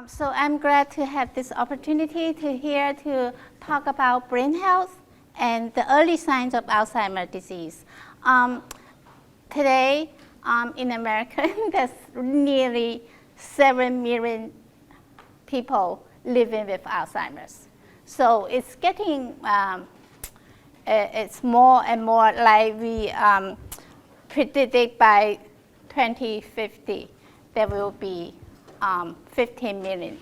So I'm glad to have this opportunity to talk about brain health and the early signs of Alzheimer's disease. Today in America, there's nearly 7 million people living with Alzheimer's. So it's getting, it's more and more like we predicted by 2050, there will be 15 million.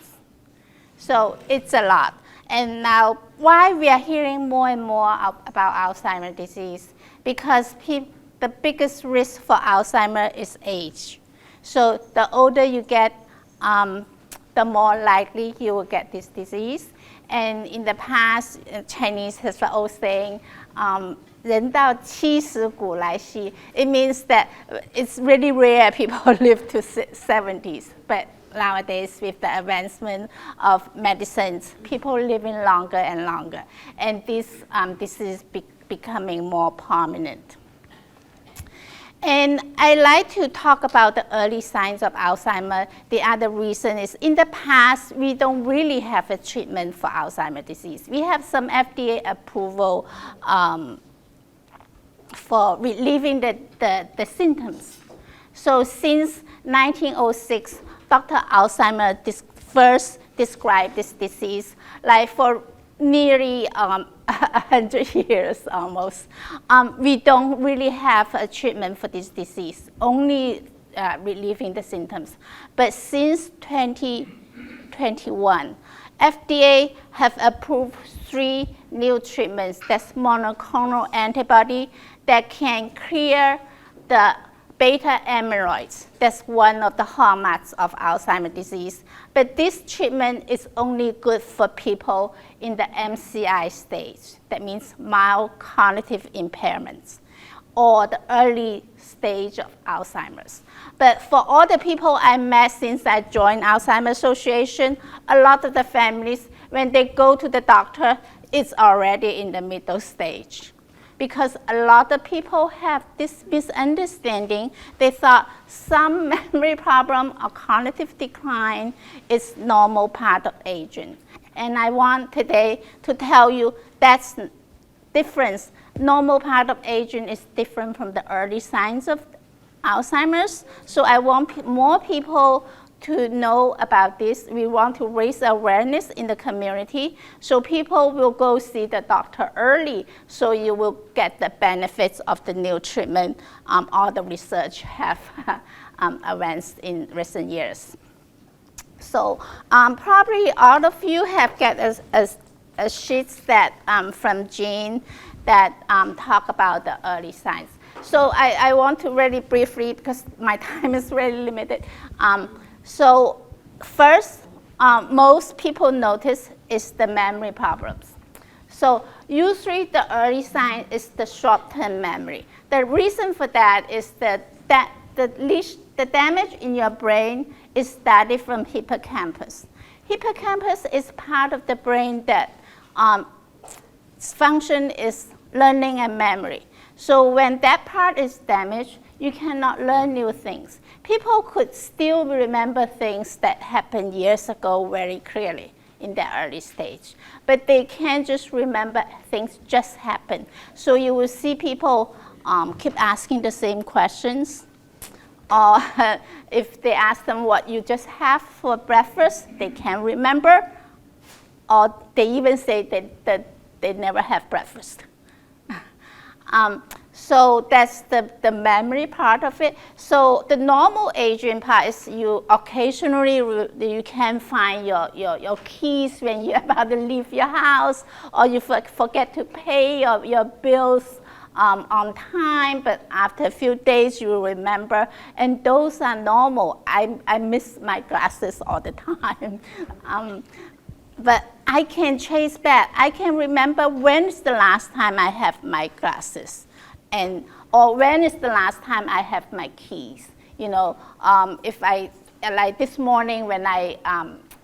So it's a lot. And now, why we are hearing more and more about Alzheimer's disease? Because the biggest risk for Alzheimer's is age. So the older you get, the more likely you will get this disease. And in the past, Chinese has an old saying, 人到70古来稀. It means that it's really rare people live to 70s. But nowadays, with the advancement of medicines, people living longer and longer. And this is becoming more prominent. And I like to talk about the early signs of Alzheimer's. The other reason is in the past, we don't really have a treatment for Alzheimer's disease. We have some FDA approval for relieving the symptoms. So since 1906, Dr. Alzheimer first described this disease, like for nearly 100 years almost. We don't really have a treatment for this disease, only relieving the symptoms. But since 2021, FDA have approved 3 new treatments. That's monoclonal antibody that can clear the beta amyloids. That's one of the hallmarks of Alzheimer's disease. But this treatment is only good for people in the MCI stage. That means mild cognitive impairments, or the early stage of Alzheimer's. But for all the people I met since I joined Alzheimer's Association, a lot of the families, when they go to the doctor, it's already in the middle stage. Because a lot of people have this misunderstanding. They thought some memory problem or cognitive decline is normal part of aging. And I want today to tell you that's difference. Normal part of aging is different from the early signs of Alzheimer's. So I want more people to know about this. We want to raise awareness in the community so people will go see the doctor early, so you will get the benefits of the new treatment. All the research have advanced in recent years. So probably all of you have got a sheets that from Jean that talk about the early signs. So I want to really briefly, because my time is really limited. So first, most people notice is the memory problems. So usually the early sign is the short-term memory. The reason for that is that the damage in your brain is started from hippocampus. Hippocampus is part of the brain that its function is learning and memory. So when that part is damaged, you cannot learn new things. People could still remember things that happened years ago very clearly in the early stage, but they can't just remember things just happened. So you will see people keep asking the same questions, or if they ask them what you just have for breakfast, they can't remember, or they even say that they never have breakfast. So that's the memory part of it. So the normal aging part is you occasionally you can find your keys when you're about to leave your house, or you forget to pay your bills on time, but after a few days you remember, and those are normal. I miss my glasses all the time. But I can trace back. I can remember when's the last time I have my glasses, or when is the last time I have my keys. You know, if like this morning when I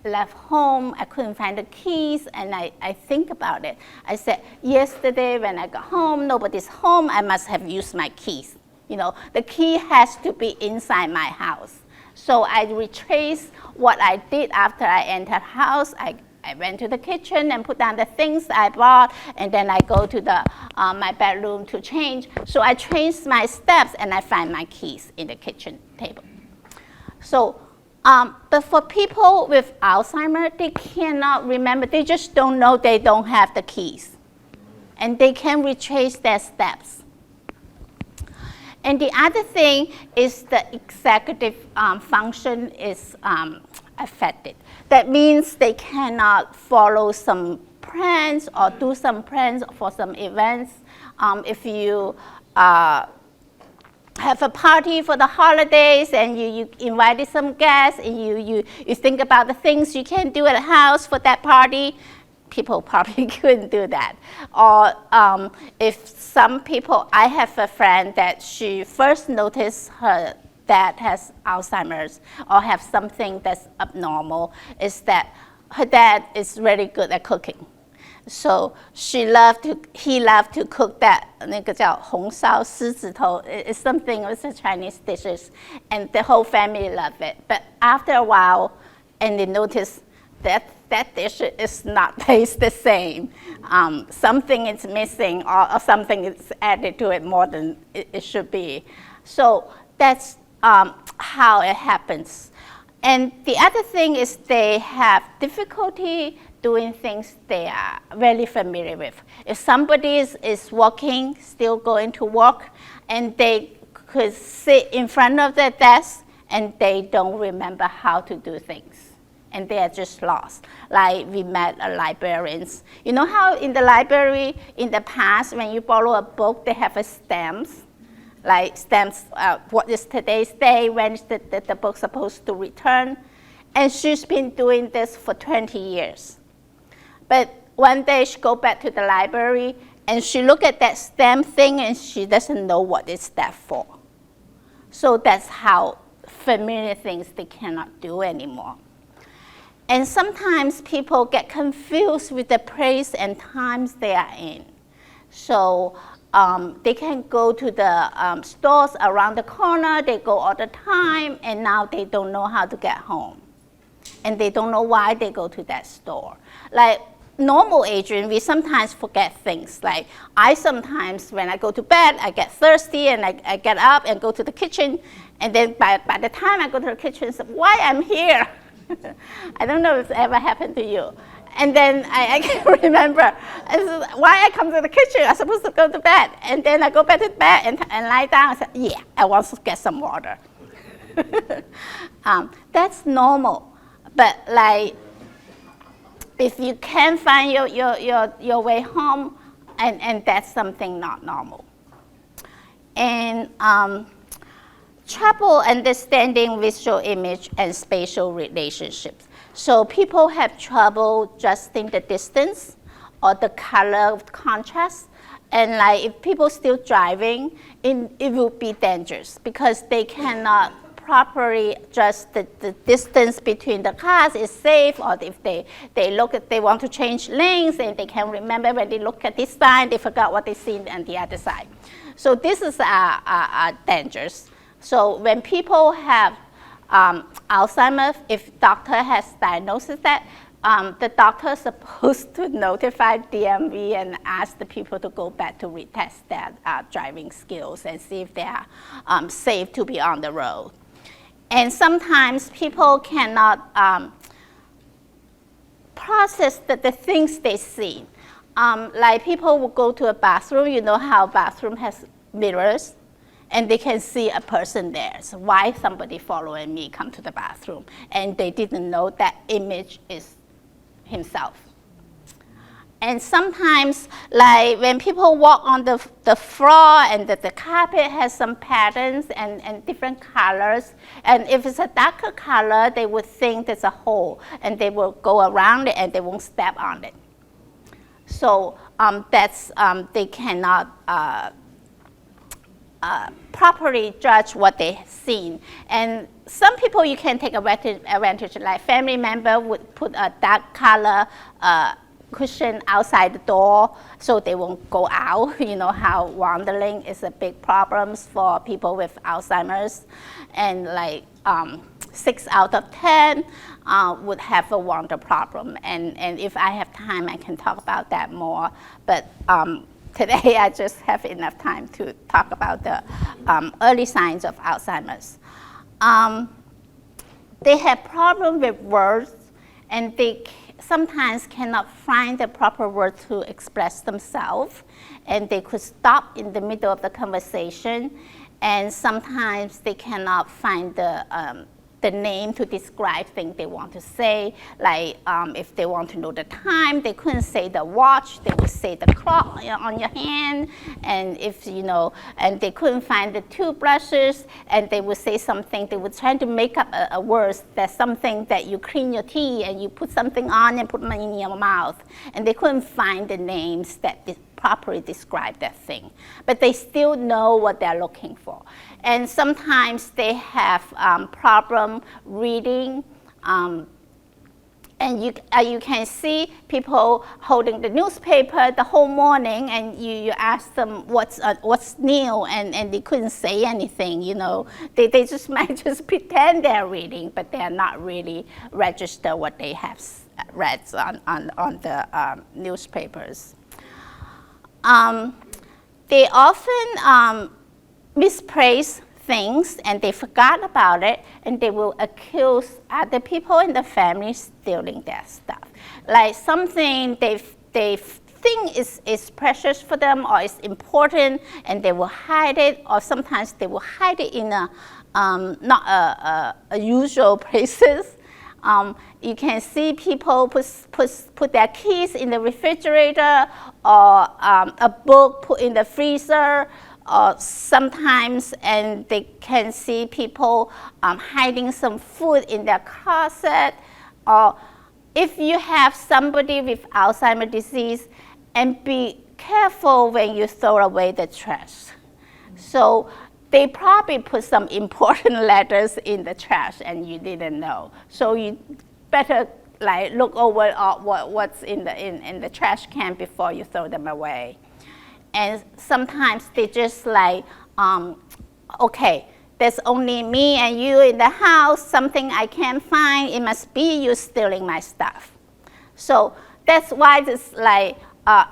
left home, I couldn't find the keys, and I think about it. I said, yesterday when I got home, nobody's home, I must have used my keys. You know, the key has to be inside my house. So I retrace what I did after I entered house. I went to the kitchen and put down the things I bought, and then I go to the my bedroom to change. So I trace my steps, and I find my keys in the kitchen table. So, but for people with Alzheimer's, they cannot remember. They just don't know they don't have the keys, and they can retrace their steps. And the other thing is the executive function is affected. That means they cannot follow some plans or do some plans for some events. If you have a party for the holidays and you invited some guests and you think about the things you can do at the house for that party, people probably couldn't do that. Or if some people, I have a friend that she first noticed her dad has Alzheimer's or have something that's abnormal, is that her dad is really good at cooking. So he loved to cook that 那个叫红烧狮子头. It's something, it's a Chinese dishes, and the whole family love it. But after a while, and they notice that dish is not taste the same. Something is missing, or something is added to it more than it should be. So that's how it happens. And the other thing is they have difficulty doing things they are really familiar with. If somebody is working, still going to work, and they could sit in front of their desk and they don't remember how to do things, and they are just lost. Like we met librarians. You know how in the library in the past, when you borrow a book, they have a stamps, like stamps, what is today's day, when is the book supposed to return? And she's been doing this for 20 years. But one day she go back to the library and she look at that stamp thing and she doesn't know what is that for. So that's how familiar things they cannot do anymore. And sometimes people get confused with the place and times they are in. So they can go to the stores around the corner, they go all the time, and now they don't know how to get home. And they don't know why they go to that store. Like normal aging, we sometimes forget things. Like I sometimes, when I go to bed, I get thirsty and I get up and go to the kitchen, and then by the time I go to the kitchen, I say, why I'm here? I don't know if it's ever happened to you. And then I can remember why I come to the kitchen. I'm supposed to go to bed. And then I go back to bed and lie down and say, yeah, I want to get some water. That's normal. But like, if you can't find your way home, and that's something not normal. And trouble understanding visual image and spatial relationships. So people have trouble adjusting the distance or the color contrast. And like if people still driving, it will be dangerous because they cannot properly adjust the distance between the cars is safe, or if they want to change lanes and they can remember when they look at this sign, they forgot what they seen on the other side. So this is dangerous. So when people have Alzheimer's, if doctor has diagnosed that, the doctor is supposed to notify DMV and ask the people to go back to retest their driving skills and see if they are safe to be on the road. And sometimes people cannot process the things they see. Like people will go to a bathroom, you know how a bathroom has mirrors, and they can see a person there. So why somebody following me come to the bathroom? And they didn't know that image is himself. And sometimes, like when people walk on the floor and the carpet has some patterns and different colors, and if it's a darker color, they would think there's a hole, and they will go around it and they won't step on it. So they cannot properly judge what they've seen. And some people you can take advantage, like family member would put a dark color cushion outside the door so they won't go out. You know how wandering is a big problem for people with Alzheimer's. And like 6 out of 10 would have a wander problem. And if I have time, I can talk about that more. But today, I just have enough time to talk about the early signs of Alzheimer's. They have problems with words, and they sometimes cannot find the proper word to express themselves, and they could stop in the middle of the conversation, and sometimes they cannot find the name to describe things they want to say. Like if they want to know the time, they couldn't say the watch, they would say the clock on your hand. And if and they couldn't find the toothbrushes, and they would say something, they would try to make up a word that's something that you clean your teeth and you put something on and put it in your mouth. And they couldn't find the names that properly describe that thing. But they still know what they're looking for. And sometimes they have problem reading. And you can see people holding the newspaper the whole morning, and you ask them what's new, and they couldn't say anything. They just might just pretend they're reading, but they're not really register what they have read on the newspapers. They often misplace things, and they forgot about it, and they will accuse other people in the family stealing their stuff. Like something they think is precious for them or is important, and they will hide it, or sometimes they will hide it in not a usual places. You can see people put their keys in the refrigerator, or a book put in the freezer, or sometimes, and they can see people hiding some food in their closet. Or if you have somebody with Alzheimer's disease, and be careful when you throw away the trash. So they probably put some important letters in the trash and you didn't know. So you better look over what's in the trash can before you throw them away. And sometimes they just okay, there's only me and you in the house, something I can't find, it must be you stealing my stuff. So that's why it's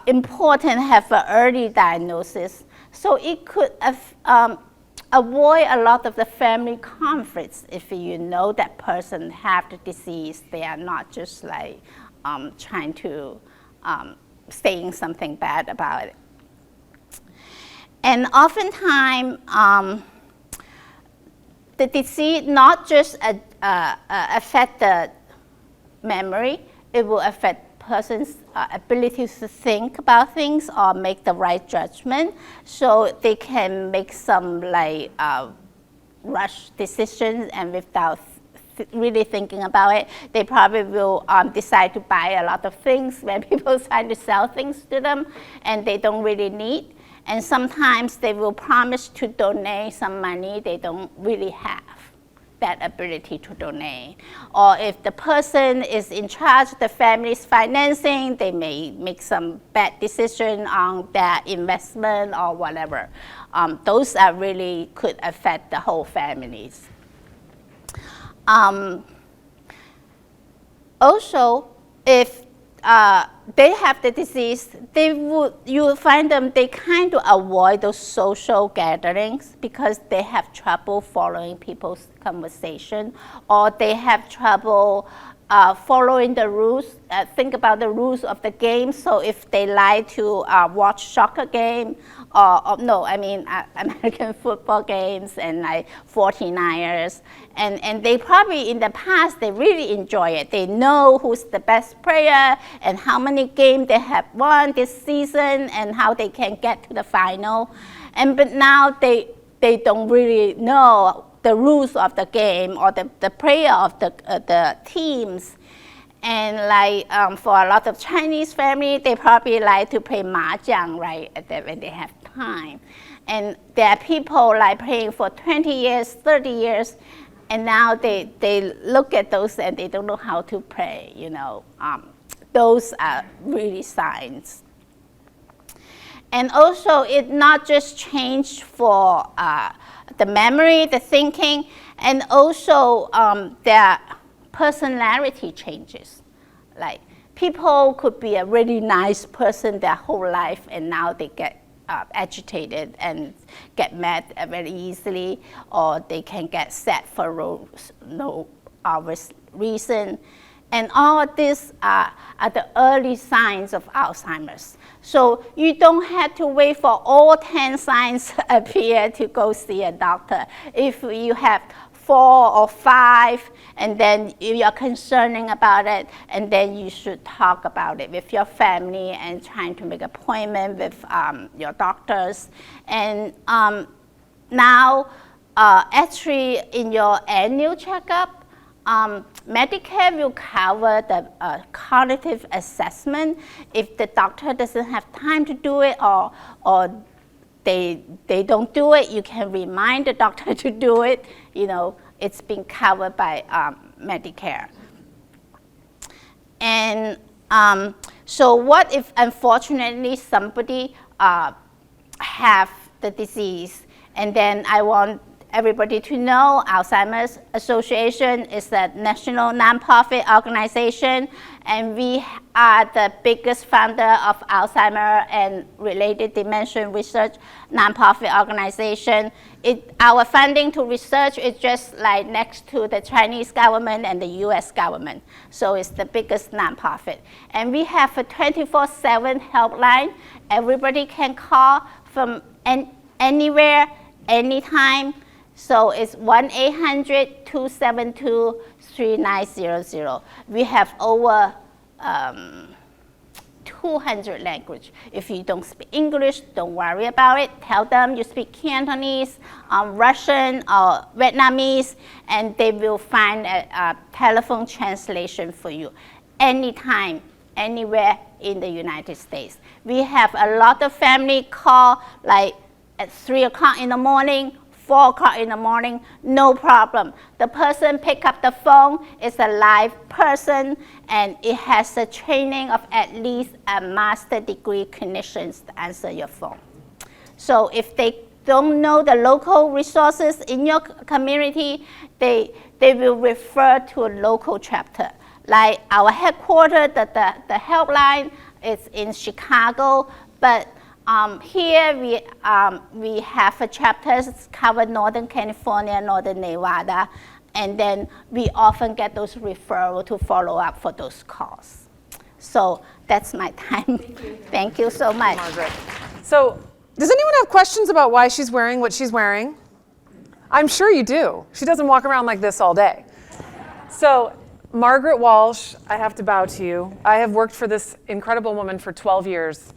important to have an early diagnosis. So it could avoid a lot of the family conflicts if you know that person have the disease. They are not just trying to saying something bad about it. And oftentimes, the disease not just affect the memory, it will affect person's ability to think about things or make the right judgment. So they can make some rush decisions, and without really thinking about it, they probably will decide to buy a lot of things when people try to sell things to them and they don't really need. And sometimes they will promise to donate some money they don't really have that ability to donate. Or if the person is in charge of the family's financing, they may make some bad decision on their investment or whatever. Those are really could affect the whole families. Also, if they have the disease, you will find them, they kind of avoid those social gatherings because they have trouble following people's conversation, or they have trouble following the rules, think about the rules of the game. So if they like to watch soccer game, American football games and 49ers, and they probably in the past, they really enjoy it. They know who's the best player and how many games they have won this season and how they can get to the final. But now they don't really know the rules of the game or the player of the teams. And for a lot of Chinese family, they probably like to play mahjong, right, when they have time. And there are people playing for 20 years, 30 years, and now they look at those and they don't know how to play, Those are really signs. And also, it not just changed for the memory, the thinking, And also their personality changes. Like people could be a really nice person their whole life, and now they get agitated and get mad very easily, or they can get sad for no obvious reason. And all these are the early signs of Alzheimer's. So you don't have to wait for all 10 signs appear to go see a doctor. If you have 4 or 5, and then you are concerning about it, and then you should talk about it with your family and trying to make an appointment with your doctors. And now, actually, in your annual checkup, Medicare will cover the cognitive assessment. If the doctor doesn't have time to do it, or they don't do it, you can remind the doctor to do it. You know, it's been covered by Medicare. And so what if, unfortunately, somebody have the disease, and then I want everybody to know Alzheimer's Association is a national nonprofit organization, and we are the biggest funder of Alzheimer and related dementia research nonprofit organization. Our funding to research is just like next to the Chinese government and the US government. So it's the biggest nonprofit. And we have a 24/7 helpline. Everybody can call from anywhere, anytime. So it's 1-800-272-3900. We have over 200 languages. If you don't speak English, don't worry about it. Tell them you speak Cantonese, Russian, or Vietnamese, and they will find a telephone translation for you anytime, anywhere in the United States. We have a lot of family call like at 3 o'clock in the morning, 4 o'clock in the morning, no problem. The person pick up the phone, is a live person, and it has a training of at least a master degree clinicians to answer your phone. So if they don't know the local resources in your community, they will refer to a local chapter. Like our headquarters, the helpline is in Chicago, but here we have a chapter cover Northern California, Northern Nevada, and then we often get those referrals to follow up for those calls. So that's my time. Thank you so much. Margaret. So does anyone have questions about why she's wearing what she's wearing? I'm sure you do. She doesn't walk around like this all day. So Margaret Walsh, I have to bow to you. I have worked for this incredible woman for 12 years.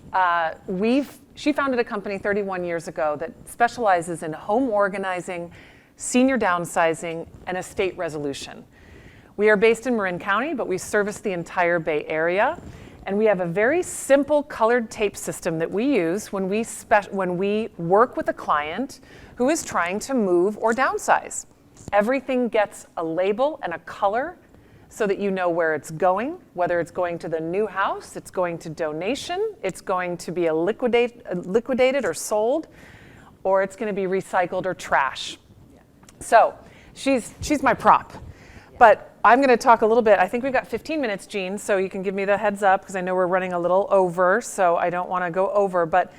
She founded a company 31 years ago that specializes in home organizing, senior downsizing, and estate resolution. We are based in Marin County, but we service the entire Bay Area. And we have a very simple colored tape system that we use when we work with a client who is trying to move or downsize. Everything gets a label and a color so that you know where it's going, whether it's going to the new house, it's going to donation, it's going to be liquidated or sold, or it's going to be recycled or trash. So she's my prop. But I'm going to talk a little bit. I think we've got 15 minutes, Jean, so you can give me the heads up because I know we're running a little over, so I don't want to go over. But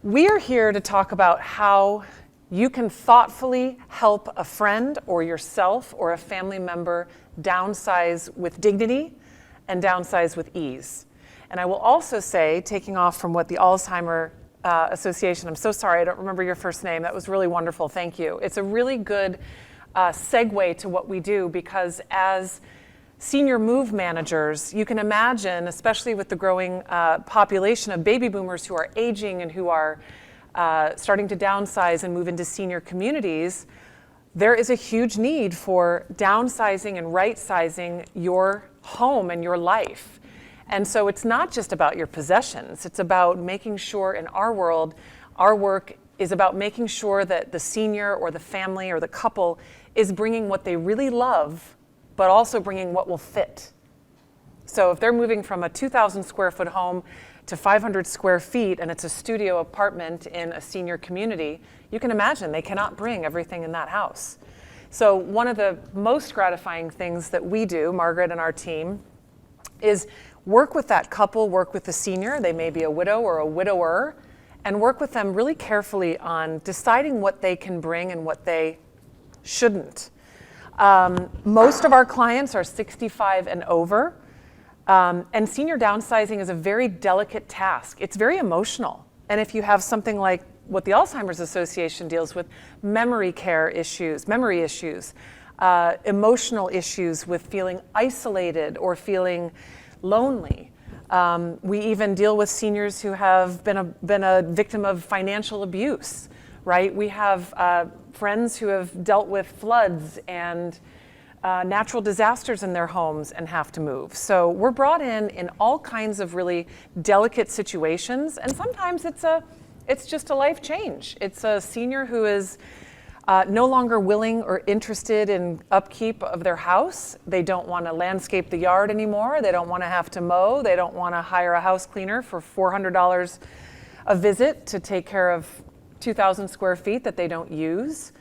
we are here to talk about how you can thoughtfully help a friend or yourself or a family member downsize with dignity and downsize with ease. And I will also say, taking off from what the Alzheimer Association, I'm so sorry, I don't remember your first name. That was really wonderful. Thank you. It's a really good segue to what we do, because as senior move managers, you can imagine, especially with the growing population of baby boomers who are aging and who are starting to downsize and move into senior communities, there is a huge need for downsizing and right-sizing your home and your life. And so it's not just about your possessions. It's about making sure, in our world, our work is about making sure that the senior or the family or the couple is bringing what they really love, but also bringing what will fit. So if they're moving from a 2,000 square foot home to 500 square feet and it's a studio apartment in a senior community, you can imagine they cannot bring everything in that house. So one of the most gratifying things that we do, Margaret and our team, is work with that couple, work with the senior, they may be a widow or a widower, and work with them really carefully on deciding what they can bring and what they shouldn't. Most of our clients are 65 and over, and senior downsizing is a very delicate task. It's very emotional. And if you have something like what the Alzheimer's Association deals with, memory issues, emotional issues with feeling isolated or feeling lonely. We even deal with seniors who have been a victim of financial abuse, right? We have friends who have dealt with floods and natural disasters in their homes and have to move. So we're brought in all kinds of really delicate situations, and sometimes it's just a life change. It's a senior who is no longer willing or interested in upkeep of their house. They don't want to landscape the yard anymore. They don't want to have to mow. They don't want to hire a house cleaner for $400 a visit to take care of 2,000 square feet that they don't use.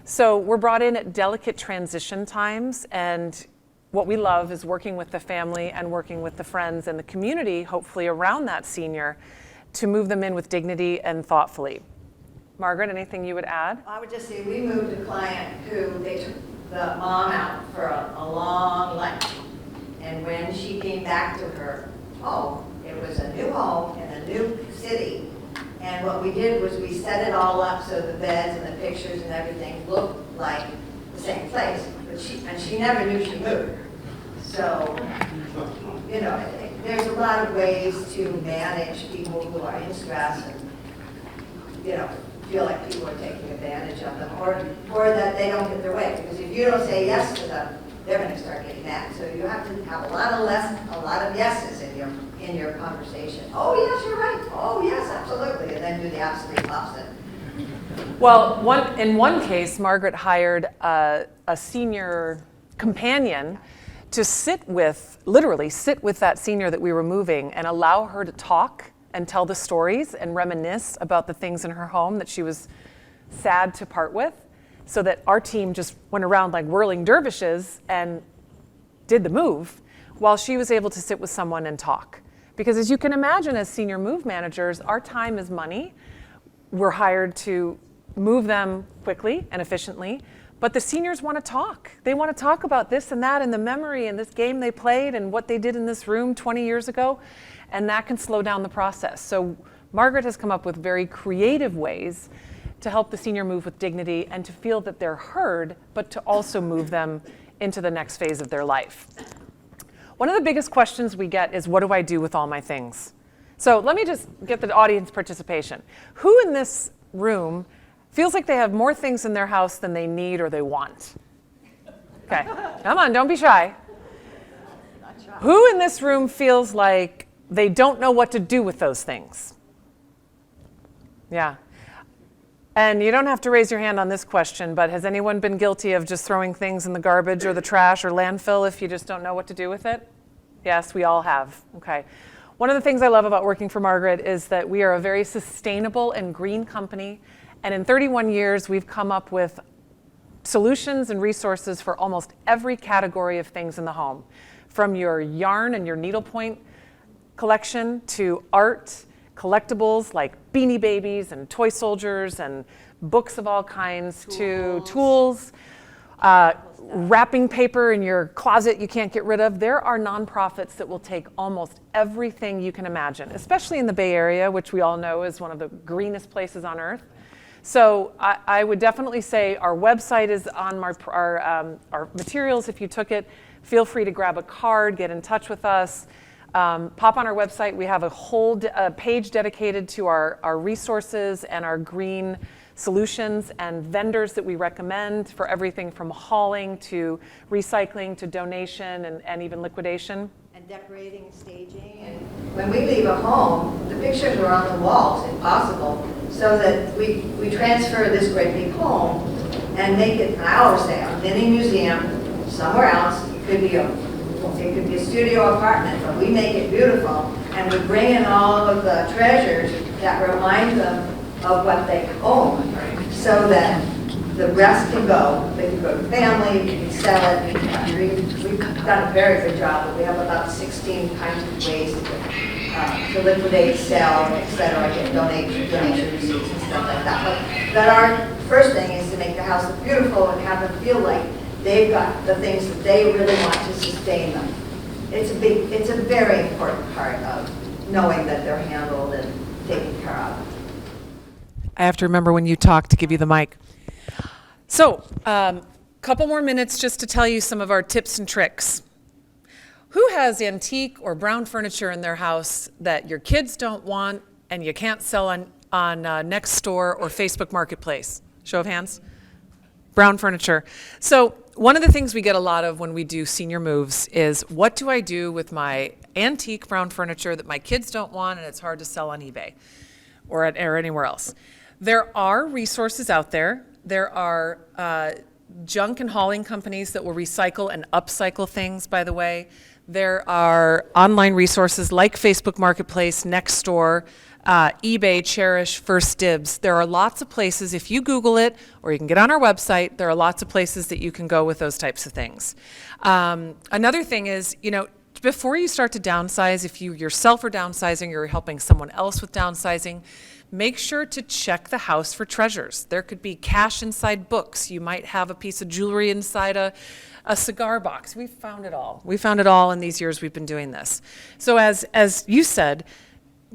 So we're brought in at delicate transition times, and what we love is working with the family and working with the friends and the community, hopefully around that senior, to move them in with dignity and thoughtfully. Margaret, anything you would add? I would just say we moved a client who they took the mom out for a long lunch. And when she came back to her home, it was a new home in a new city. And what we did was we set it all up so the beds and the pictures and everything looked like the same place. But she never knew she moved. So, you know, there's a lot of ways to manage people who are in stress and, you know, feel like people are taking advantage of them, or that they don't get their way. Because if you don't say yes to them, they're going to start getting mad. So you have to have a lot of yeses in your conversation. Oh yes, you're right. Oh yes, absolutely, and then do the absolute opposite. Well, in one case, Margaret hired a senior companion to literally sit with that senior that we were moving and allow her to talk and tell the stories and reminisce about the things in her home that she was sad to part with, so that our team just went around like whirling dervishes and did the move while she was able to sit with someone and talk. Because as you can imagine, as senior move managers, our time is money. We're hired to move them quickly and efficiently, but the seniors want to talk. They want to talk about this and that and the memory and this game they played and what they did in this room 20 years ago. And that can slow down the process. So Margaret has come up with very creative ways to help the senior move with dignity and to feel that they're heard, but to also move them into the next phase of their life. One of the biggest questions we get is, what do I do with all my things? So let me just get the audience participation. Who in this room feels like they have more things in their house than they need or they want? Okay, come on, don't be shy. Who in this room feels like they don't know what to do with those things? Yeah. And you don't have to raise your hand on this question, but has anyone been guilty of just throwing things in the garbage or the trash or landfill if you just don't know what to do with it? Yes, we all have. Okay. One of the things I love about working for Margaret is that we are a very sustainable and green company. And in 31 years, we've come up with solutions and resources for almost every category of things in the home. From your yarn and your needlepoint collection to art, collectibles like Beanie Babies and toy soldiers and books of all kinds, to tools, wrapping paper in your closet you can't get rid of. There are nonprofits that will take almost everything you can imagine, especially in the Bay Area, which we all know is one of the greenest places on earth. So I would definitely say our website is on our materials. If you took it, feel free to grab a card, get in touch with us. Pop on our website. We have a whole page dedicated to our resources and our green solutions and vendors that we recommend for everything from hauling to recycling to donation and even liquidation. And decorating, staging. And when we leave a home, the pictures are on the walls if possible, so that we transfer this great big home and make it, I always say, a mini museum somewhere else. It could be a studio apartment, but we make it beautiful, and we bring in all of the treasures that remind them of what they own, so that The rest can go. They can go to family, we can sell it. We've done a very good job, but we have about 16 kinds of ways to liquidate, sell, et cetera, get donation receipts and stuff like that. But our first thing is to make the house look beautiful and have them feel like they've got the things that they really want to sustain them. It's a very important part of knowing that they're handled and taken care of. I have to remember when you talk to give you the mic. So, couple more minutes just to tell you some of our tips and tricks. Who has antique or brown furniture in their house that your kids don't want and you can't sell on Nextdoor or Facebook Marketplace? Show of hands. Brown furniture. So one of the things we get a lot of when we do senior moves is, what do I do with my antique brown furniture that my kids don't want and it's hard to sell on eBay or anywhere else? There are resources out there. There are junk and hauling companies that will recycle and upcycle things, by the way. There are online resources like Facebook Marketplace, Nextdoor, eBay, Cherish, First Dibs. There are lots of places, if you Google it, or you can get on our website, there are lots of places that you can go with those types of things. Another thing is, before you start to downsize, if you yourself are downsizing or you're helping someone else with downsizing, make sure to check the house for treasures. There could be cash inside books. You might have a piece of jewelry inside a cigar box. We've found it all. We found it all in these years we've been doing this. So as you said,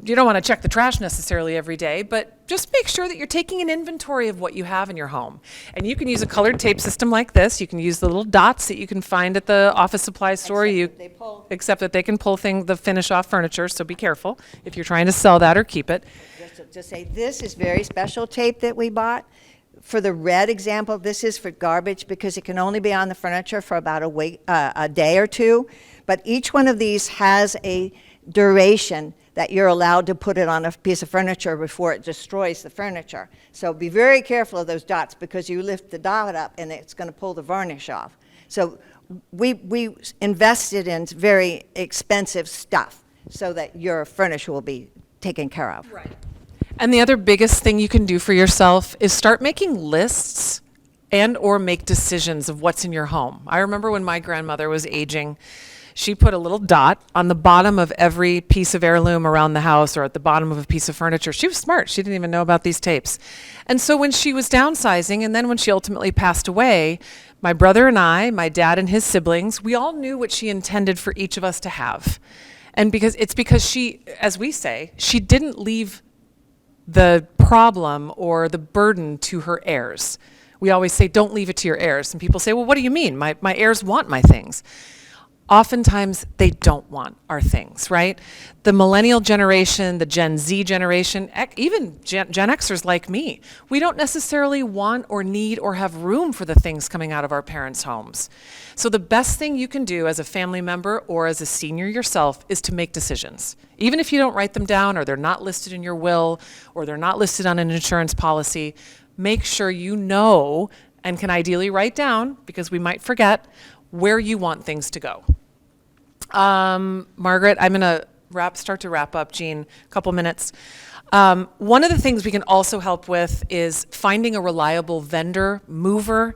you don't want to check the trash necessarily every day, but just make sure that you're taking an inventory of what you have in your home. And you can use a colored tape system like this. You can use the little dots that you can find at the office supply store. Except that they can pull the finish off furniture, so be careful if you're trying to sell that or keep it. Just to say, this is very special tape that we bought. For the red example, this is for garbage because it can only be on the furniture for about a day or two. But each one of these has a duration that you're allowed to put it on a piece of furniture before it destroys the furniture. So be very careful of those dots because you lift the dot up and it's going to pull the varnish off. So we invested in very expensive stuff so that your furniture will be taken care of. Right. And the other biggest thing you can do for yourself is start making lists and or make decisions of what's in your home. I remember when my grandmother was aging, she put a little dot on the bottom of every piece of heirloom around the house or at the bottom of a piece of furniture. She was smart. She didn't even know about these tapes. And so when she was downsizing and then when she ultimately passed away, my brother and I, my dad and his siblings, we all knew what she intended for each of us to have. And because she, as we say, she didn't leave the problem or the burden to her heirs. We always say, don't leave it to your heirs. And people say, well, what do you mean? My heirs want my things. Oftentimes, they don't want our things, right? The millennial generation, the Gen Z generation, even Gen Xers like me, we don't necessarily want or need or have room for the things coming out of our parents' homes. So the best thing you can do as a family member or as a senior yourself is to make decisions. Even if you don't write them down or they're not listed in your will or they're not listed on an insurance policy, make sure you know and can ideally write down, because we might forget, where you want things to go. Margaret, I'm going to start to wrap up, Jean, a couple minutes. One of the things we can also help with is finding a reliable vendor, mover,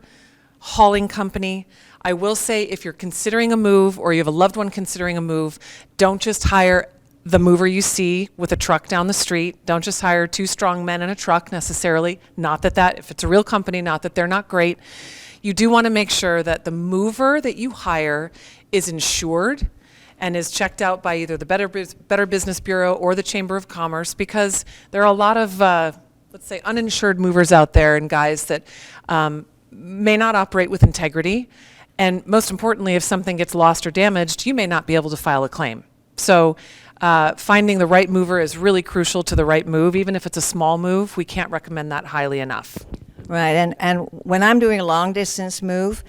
hauling company. I will say, if you're considering a move or you have a loved one considering a move, don't just hire the mover you see with a truck down the street. Don't just hire two strong men in a truck necessarily. Not that if it's a real company, not that they're not great. You do want to make sure that the mover that you hire is insured and is checked out by either the Better Business Bureau or the Chamber of Commerce, because there are a lot of, let's say, uninsured movers out there and guys that may not operate with integrity. And most importantly, if something gets lost or damaged, you may not be able to file a claim. So finding the right mover is really crucial to the right move. Even if it's a small move, we can't recommend that highly enough. Right, and when I'm doing a long distance move,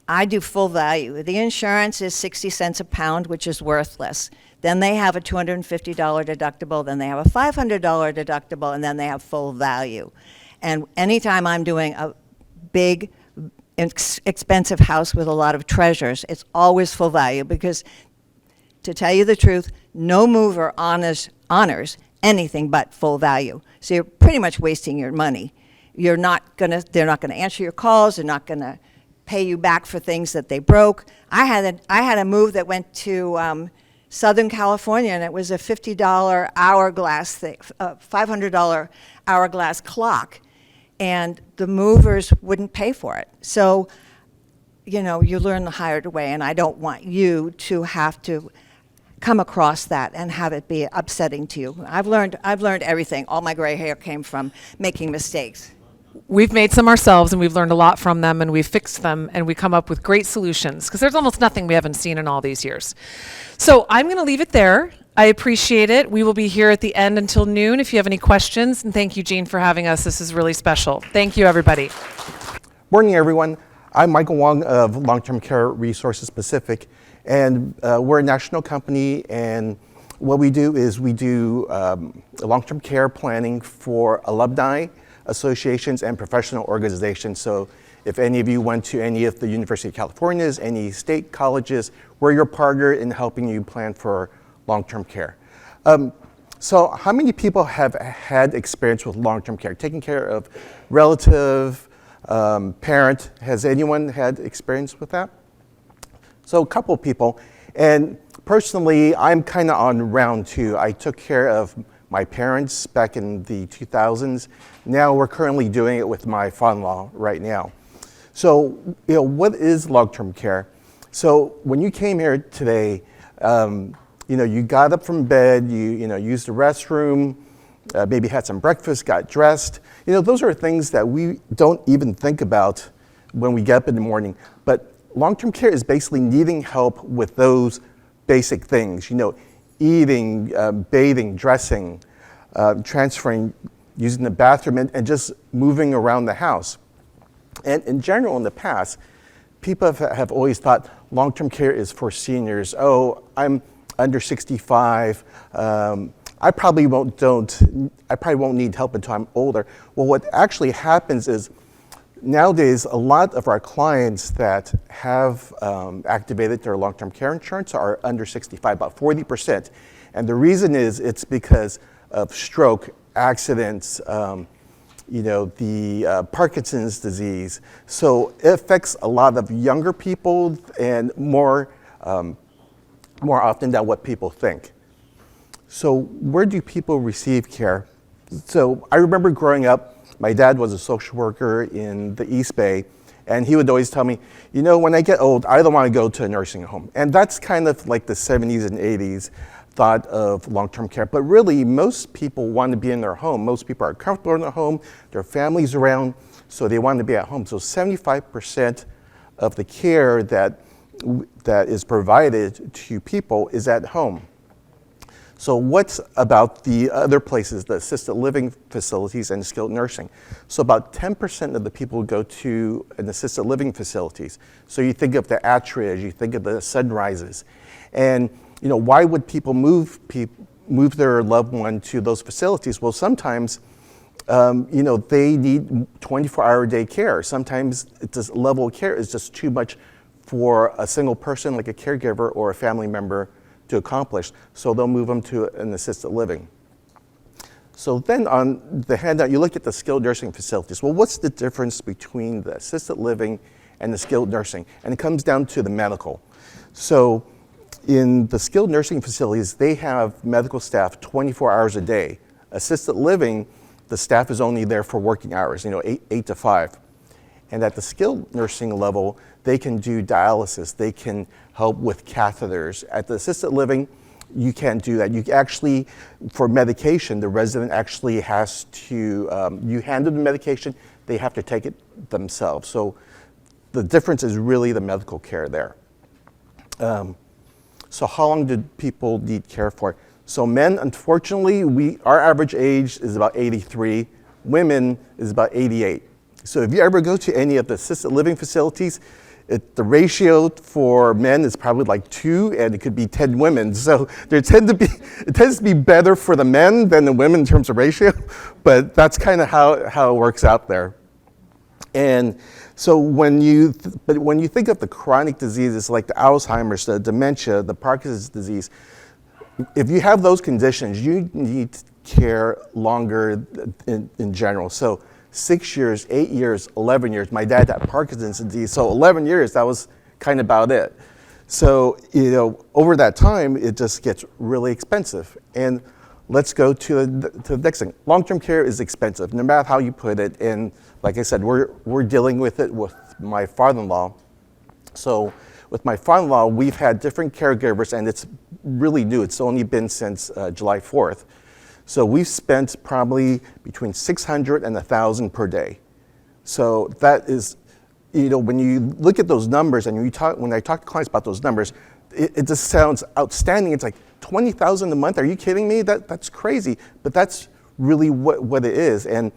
I do full value. The insurance is 60 cents a pound, which is worthless. Then they have a $250 deductible, then they have a $500 deductible, and then they have full value. And anytime I'm doing a big, expensive house with a lot of treasures, it's always full value, because to tell you the truth, no mover honors anything but full value. So you're pretty much wasting your money. they're not gonna answer your calls. They're not gonna pay you back for things that they broke. I had a move that went to Southern California, and it was a $50 hourglass thing, $500 hourglass clock, and the movers wouldn't pay for it. So, you know, you learn the hard way, and I don't want you to have to come across that and have it be upsetting to you. I've learned everything. All my gray hair came from making mistakes. We've made some ourselves, and we've learned a lot from them, and we've fixed them, and we come up with great solutions, because there's almost nothing we haven't seen in all these years. So I'm going to leave it there. I appreciate it. We will be here at the end until noon if you have any questions, and thank you, Jean, for having us. This is really special. Thank you, everybody. Morning, everyone. I'm Michael Wong of Long-Term Care Resources Pacific, and we're a national company, and what we do is we do long-term care planning for alumni associations and professional organizations. So if any of you went to any of the University of California's, any state colleges, we're your partner in helping you plan for long-term care. So how many people have had experience with long-term care, taking care of relative, parent? Has anyone had experience with that? So a couple of people, and personally, I'm kind of on round two. I took care of my parents back in the 2000s. Now we're currently doing it with my father-in-law right now. So, you know, what is long-term care? So when you came here today, you know, you got up from bed, you know, used the restroom, maybe had some breakfast, got dressed. You know, those are things that we don't even think about when we get up in the morning. But long-term care is basically needing help with those basic things, you know, eating, bathing, dressing, transferring, using the bathroom, and just moving around the house. And in general, in the past, people have always thought long-term care is for seniors. Oh, I'm under 65. I probably won't need help until I'm older. Well, what actually happens is nowadays, a lot of our clients that have activated their long-term care insurance are under 65, about 40%. And the reason is it's because of stroke, accidents, you know, the Parkinson's disease. So it affects a lot of younger people and more often than what people think. So where do people receive care? So I remember growing up, my dad was a social worker in the East Bay, and he would always tell me, you know, when I get old, I don't want to go to a nursing home. And that's kind of like the 70s and 80s thought of long-term care. But really, most people want to be in their home. Most people are comfortable in their home, their family's around, so they want to be at home. So 75% of the care that is provided to people is at home. So what's about the other places, the assisted living facilities and skilled nursing? So about 10% of the people go to an assisted living facilities. So you think of the Atria, you think of the Sunrises. And you know, why would people move their loved one to those facilities? Well, sometimes you know, they need 24-hour-a-day care. Sometimes this level of care is just too much for a single person, like a caregiver or a family member, to accomplish, so they'll move them to an assisted living. So then on the handout, you look at the skilled nursing facilities. Well, what's the difference between the assisted living and the skilled nursing? And it comes down to the medical. So in the skilled nursing facilities, they have medical staff 24 hours a day. Assisted living, the staff is only there for working hours, you know, 8 to 5. And at the skilled nursing level, they can do dialysis, they can help with catheters. At the assisted living, you can't do that. You actually, for medication, the resident actually has to, you hand them the medication, they have to take it themselves. So the difference is really the medical care there. So how long do people need care for? So men, unfortunately, our average age is about 83. Women is about 88. So if you ever go to any of the assisted living facilities, the ratio for men is probably like 2, and it could be 10 women. So it tends to be better for the men than the women in terms of ratio, but that's kind of how it works out there. And so when you think of the chronic diseases like the Alzheimer's, the dementia, the Parkinson's disease, if you have those conditions, you need care longer in general. So 6 years, 8 years, 11 years. My dad had Parkinson's disease, so 11 years, that was kind of about it. So, over that time, it just gets really expensive. And let's go to the next thing. Long-term care is expensive, no matter how you put it. And like I said, we're dealing with it with my father-in-law. So with my father-in-law, we've had different caregivers, and it's really new. It's only been since July 4th. So we've spent probably between $600 and $1,000 per day. So that is, when you look at those numbers, and when I talk to clients about those numbers, it just sounds outstanding. It's like $20,000 a month. Are you kidding me? That's crazy. But that's really what it is. And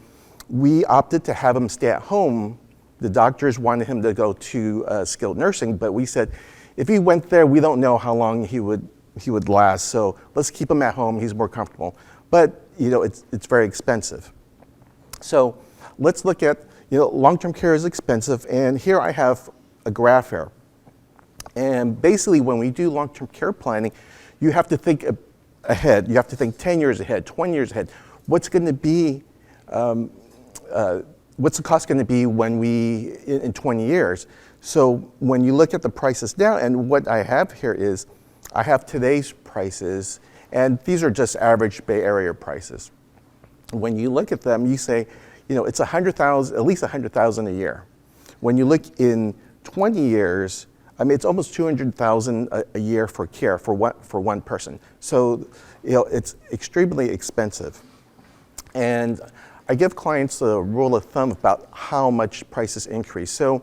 we opted to have him stay at home. The doctors wanted him to go to skilled nursing, but we said, if he went there, we don't know how long he would last. So let's keep him at home. He's more comfortable. But it's very expensive. So let's look at long-term care is expensive, and here I have a graph here. And basically, when we do long-term care planning, you have to think ahead. You have to think 10 years ahead, 20 years ahead. What's going to be, what's the cost going to be when in 20 years? So when you look at the prices now, and what I have here is, I have today's prices, and these are just average Bay Area prices. When you look at them, you say, it's $100,000, at least $100,000 a year. When you look in 20 years, it's almost $200,000 a year for care for one person. So, it's extremely expensive. And I give clients a rule of thumb about how much prices increase. So,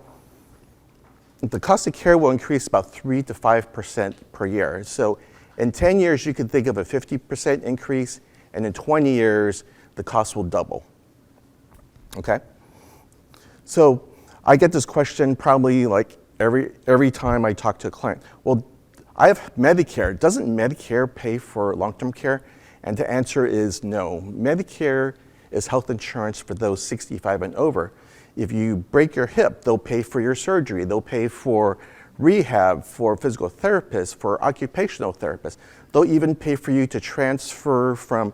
the cost of care will increase about 3 to 5% per year. So, in 10 years, you could think of a 50% increase, and in 20 years, the cost will double. Okay? So, I get this question probably like every time I talk to a client. Well, I have Medicare. Doesn't Medicare pay for long-term care? And the answer is no. Medicare is health insurance for those 65 and over. If you break your hip, they'll pay for your surgery. They'll pay for rehab, for physical therapists, for occupational therapists. They'll even pay for you to transfer from,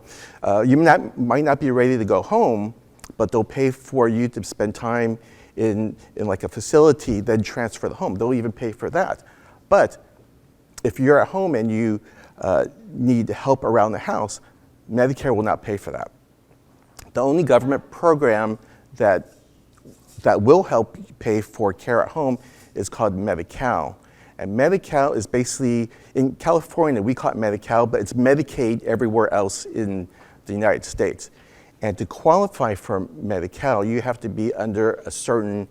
you might not be ready to go home, but they'll pay for you to spend time in like a facility, then transfer the home. They'll even pay for that. But if you're at home and you need help around the house, Medicare will not pay for that. The only government program that will help pay for care at home is called Medi-Cal. And Medi-Cal is basically, in California, we call it Medi-Cal, but it's Medicaid everywhere else in the United States. And to qualify for Medi-Cal, you have to be under a certain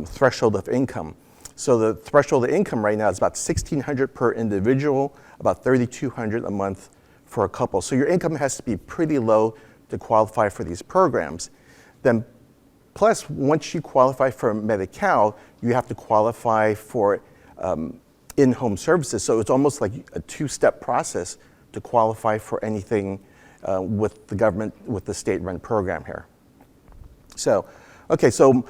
threshold of income. So the threshold of income right now is about $1,600 per individual, about $3,200 a month for a couple. So your income has to be pretty low to qualify for these programs. Then, plus, once you qualify for Medi-Cal, you have to qualify for in-home services. So it's almost like a two-step process to qualify for anything with the government, with the state-run program here. So, okay, so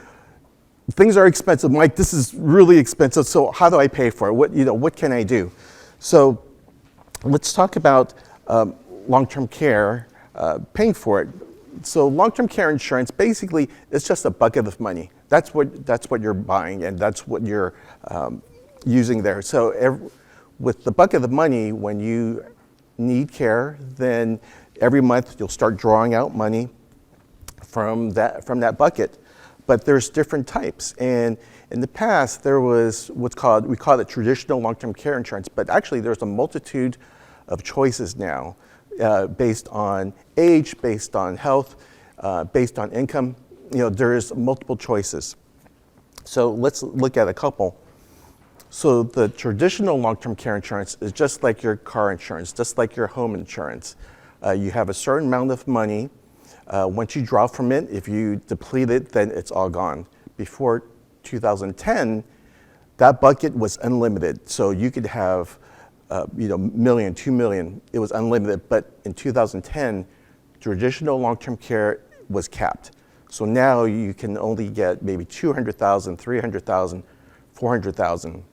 things are expensive. Mike, this is really expensive, so how do I pay for it? What can I do? So let's talk about long-term care, paying for it. So long-term care insurance, basically, it's just a bucket of money. That's what you're buying, and that's what you're using there. So with the bucket of money, when you need care, then every month you'll start drawing out money from that bucket. But there's different types. And in the past, there was we call it traditional long-term care insurance, but actually there's a multitude of choices now based on age, based on health, based on income. There's multiple choices. So let's look at a couple. So the traditional long-term care insurance is just like your car insurance, just like your home insurance. You have a certain amount of money. Once you draw from it, if you deplete it, then it's all gone. Before 2010, that bucket was unlimited. So you could have, million, 2 million, it was unlimited. But in 2010, traditional long-term care was capped. So now you can only get maybe 200,000, 300,000, 400,000.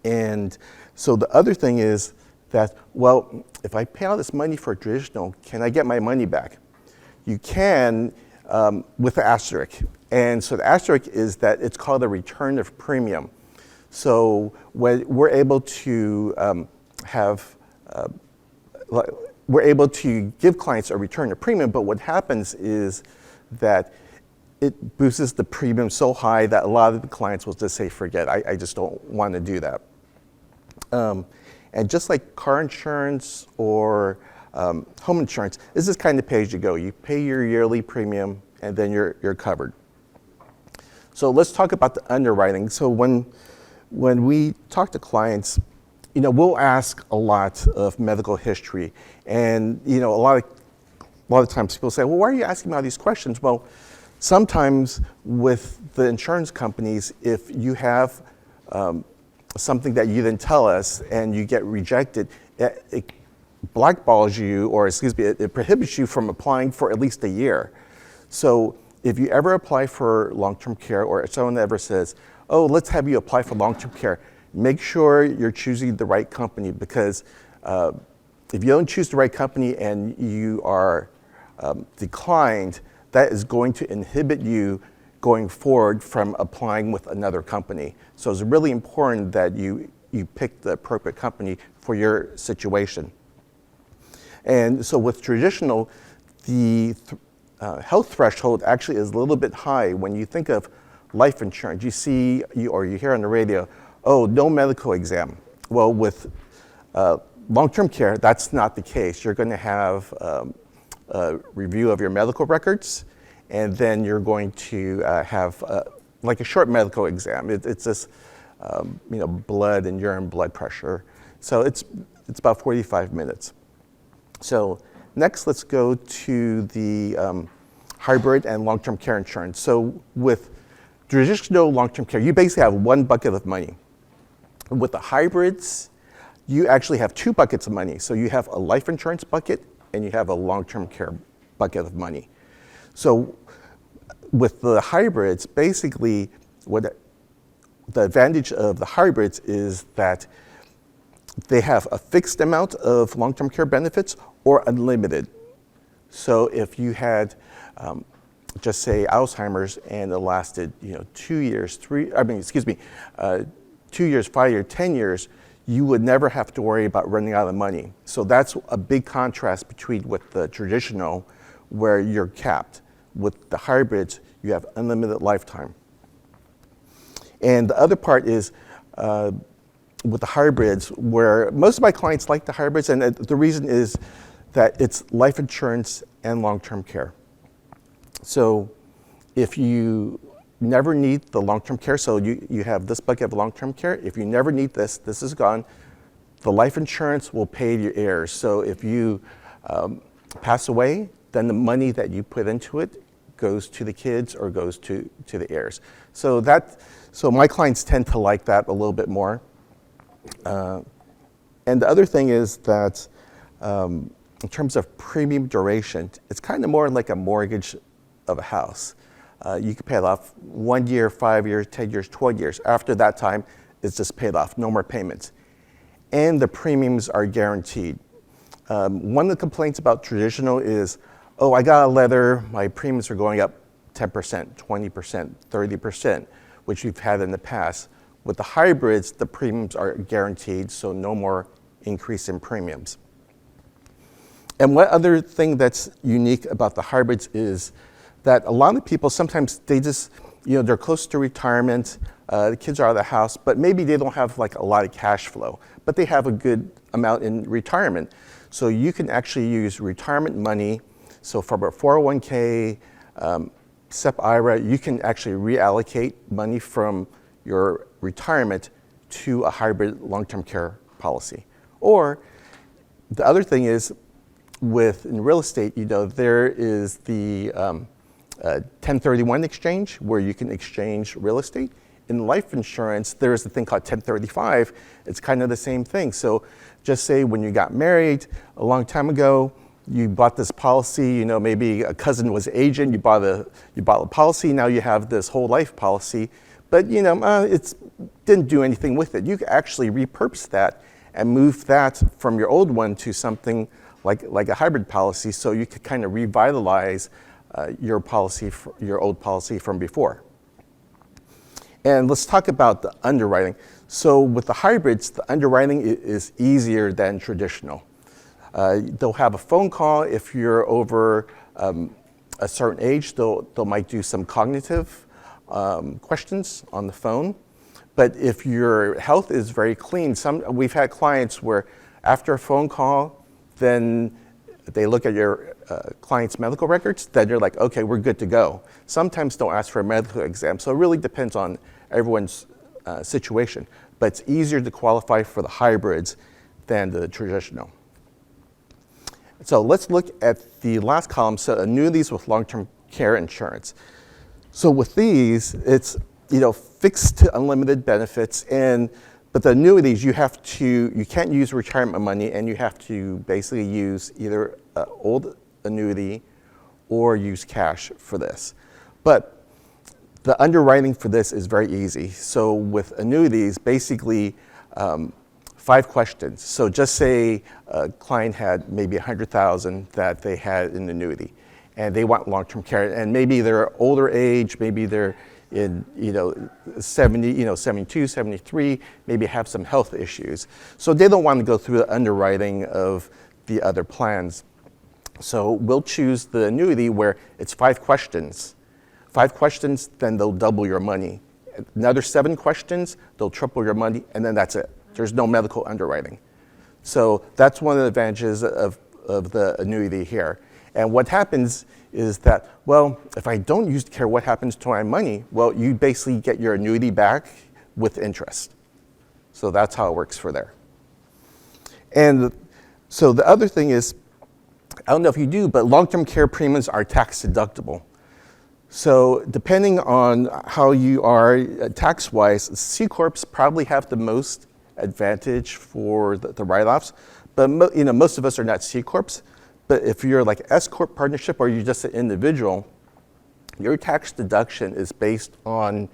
And so the other thing is that, well, if I pay all this money for traditional, can I get my money back? You can with the asterisk. And so the asterisk is that it's called a return of premium. So when we're able to we're able to give clients a return of premium, but what happens is that it boosts the premium so high that a lot of the clients will just say, forget, I just don't want to do that. And just like car insurance or home insurance, this is kind of pay as you go. You pay your yearly premium and then you're covered. So let's talk about the underwriting. So when we talk to clients, we'll ask a lot of medical history. And a lot of times people say, well, why are you asking me all these questions? Well, sometimes with the insurance companies, if you have something that you didn't tell us and you get rejected, it blackballs you, or it prohibits you from applying for at least a year. So if you ever apply for long-term care, or if someone ever says, oh, let's have you apply for long-term care, make sure you're choosing the right company, because if you don't choose the right company and you are declined, that is going to inhibit you going forward from applying with another company. So it's really important that you pick the appropriate company for your situation. And so with traditional, the health threshold actually is a little bit high. When you think of life insurance, you see or you hear on the radio, oh, no medical exam. Well, with long-term care, that's not the case. You're going to have a review of your medical records, and then you're going to have like a short medical exam. It's just blood and urine blood pressure. So it's about 45 minutes. So next, let's go to the hybrid and long-term care insurance. So with traditional long-term care, you basically have one bucket of money. With the hybrids, you actually have two buckets of money. So you have a life insurance bucket and you have a long-term care bucket of money. So with the hybrids, basically what the advantage of the hybrids is that they have a fixed amount of long-term care benefits or unlimited. So if you had, just say Alzheimer's and it lasted, 2 years, 2 years, 5 years, 10 years, you would never have to worry about running out of money. So that's a big contrast between with the traditional, where you're capped. With the hybrids, you have unlimited lifetime. And the other part is with the hybrids, where most of my clients like the hybrids, and the reason is that it's life insurance and long-term care. So if you never need the long-term care, so you have this bucket of long-term care. If you never need this is gone. The life insurance will pay your heirs. So if you pass away, then the money that you put into it goes to the kids or goes to the heirs. So my clients tend to like that a little bit more. And the other thing is that in terms of premium duration, it's kind of more like a mortgage of a house. You can pay it off 1 year, 5 years, 10 years, 12 years. After that time, it's just paid off, no more payments. And the premiums are guaranteed. One of the complaints about traditional is, oh, I got a letter, my premiums are going up 10%, 20%, 30%, which we've had in the past. With the hybrids, the premiums are guaranteed, so no more increase in premiums. And one other thing that's unique about the hybrids is that a lot of people, sometimes they just, they're close to retirement, the kids are out of the house, but maybe they don't have like a lot of cash flow, but they have a good amount in retirement. So you can actually use retirement money. So for a 401k, SEP IRA, you can actually reallocate money from your retirement to a hybrid long-term care policy. Or the other thing is, in real estate, there is the 1031 exchange where you can exchange real estate. In life insurance, there is a thing called 1035. It's kind of the same thing. So just say when you got married a long time ago, you bought this policy, maybe a cousin was agent, you bought a policy, now you have this whole life policy, but it didn't do anything with it. You could actually repurpose that and move that from your old one to something like a hybrid policy, so you could kind of revitalize your policy, your old policy from before. And let's talk about the underwriting. So with the hybrids, the underwriting is easier than traditional. They'll have a phone call if you're over a certain age. They'll might do some cognitive questions on the phone. But if your health is very clean, we've had clients where after a phone call, then they look at your client's medical records, then you're like, okay, we're good to go. Sometimes they'll ask for a medical exam, so it really depends on everyone's situation. But it's easier to qualify for the hybrids than the traditional. So let's look at the last column, so annuities with long-term care insurance. So with these, it's fixed to unlimited benefits, but the annuities, you can't use retirement money, and you have to basically use either an old annuity or use cash for this. But the underwriting for this is very easy. So with annuities, basically 5 questions. So just say a client had maybe $100,000 that they had in annuity, and they want long-term care, and maybe they're older age, maybe they're in 72, 73, maybe have some health issues. So they don't want to go through the underwriting of the other plans. So we'll choose the annuity where it's 5 questions. 5 questions, then they'll double your money. Another 7 questions, they'll triple your money, and then that's it. There's no medical underwriting. So that's one of the advantages of the annuity here. And what happens is that, well, if I don't use care, what happens to my money? Well, you basically get your annuity back with interest. So that's how it works for there. And so the other thing is, I don't know if you do, but long-term care premiums are tax deductible. So depending on how you are tax-wise, C Corps probably have the most advantage for the write-offs. But most of us are not C Corps. But if you're like S Corp partnership or you're just an individual, your tax deduction is based on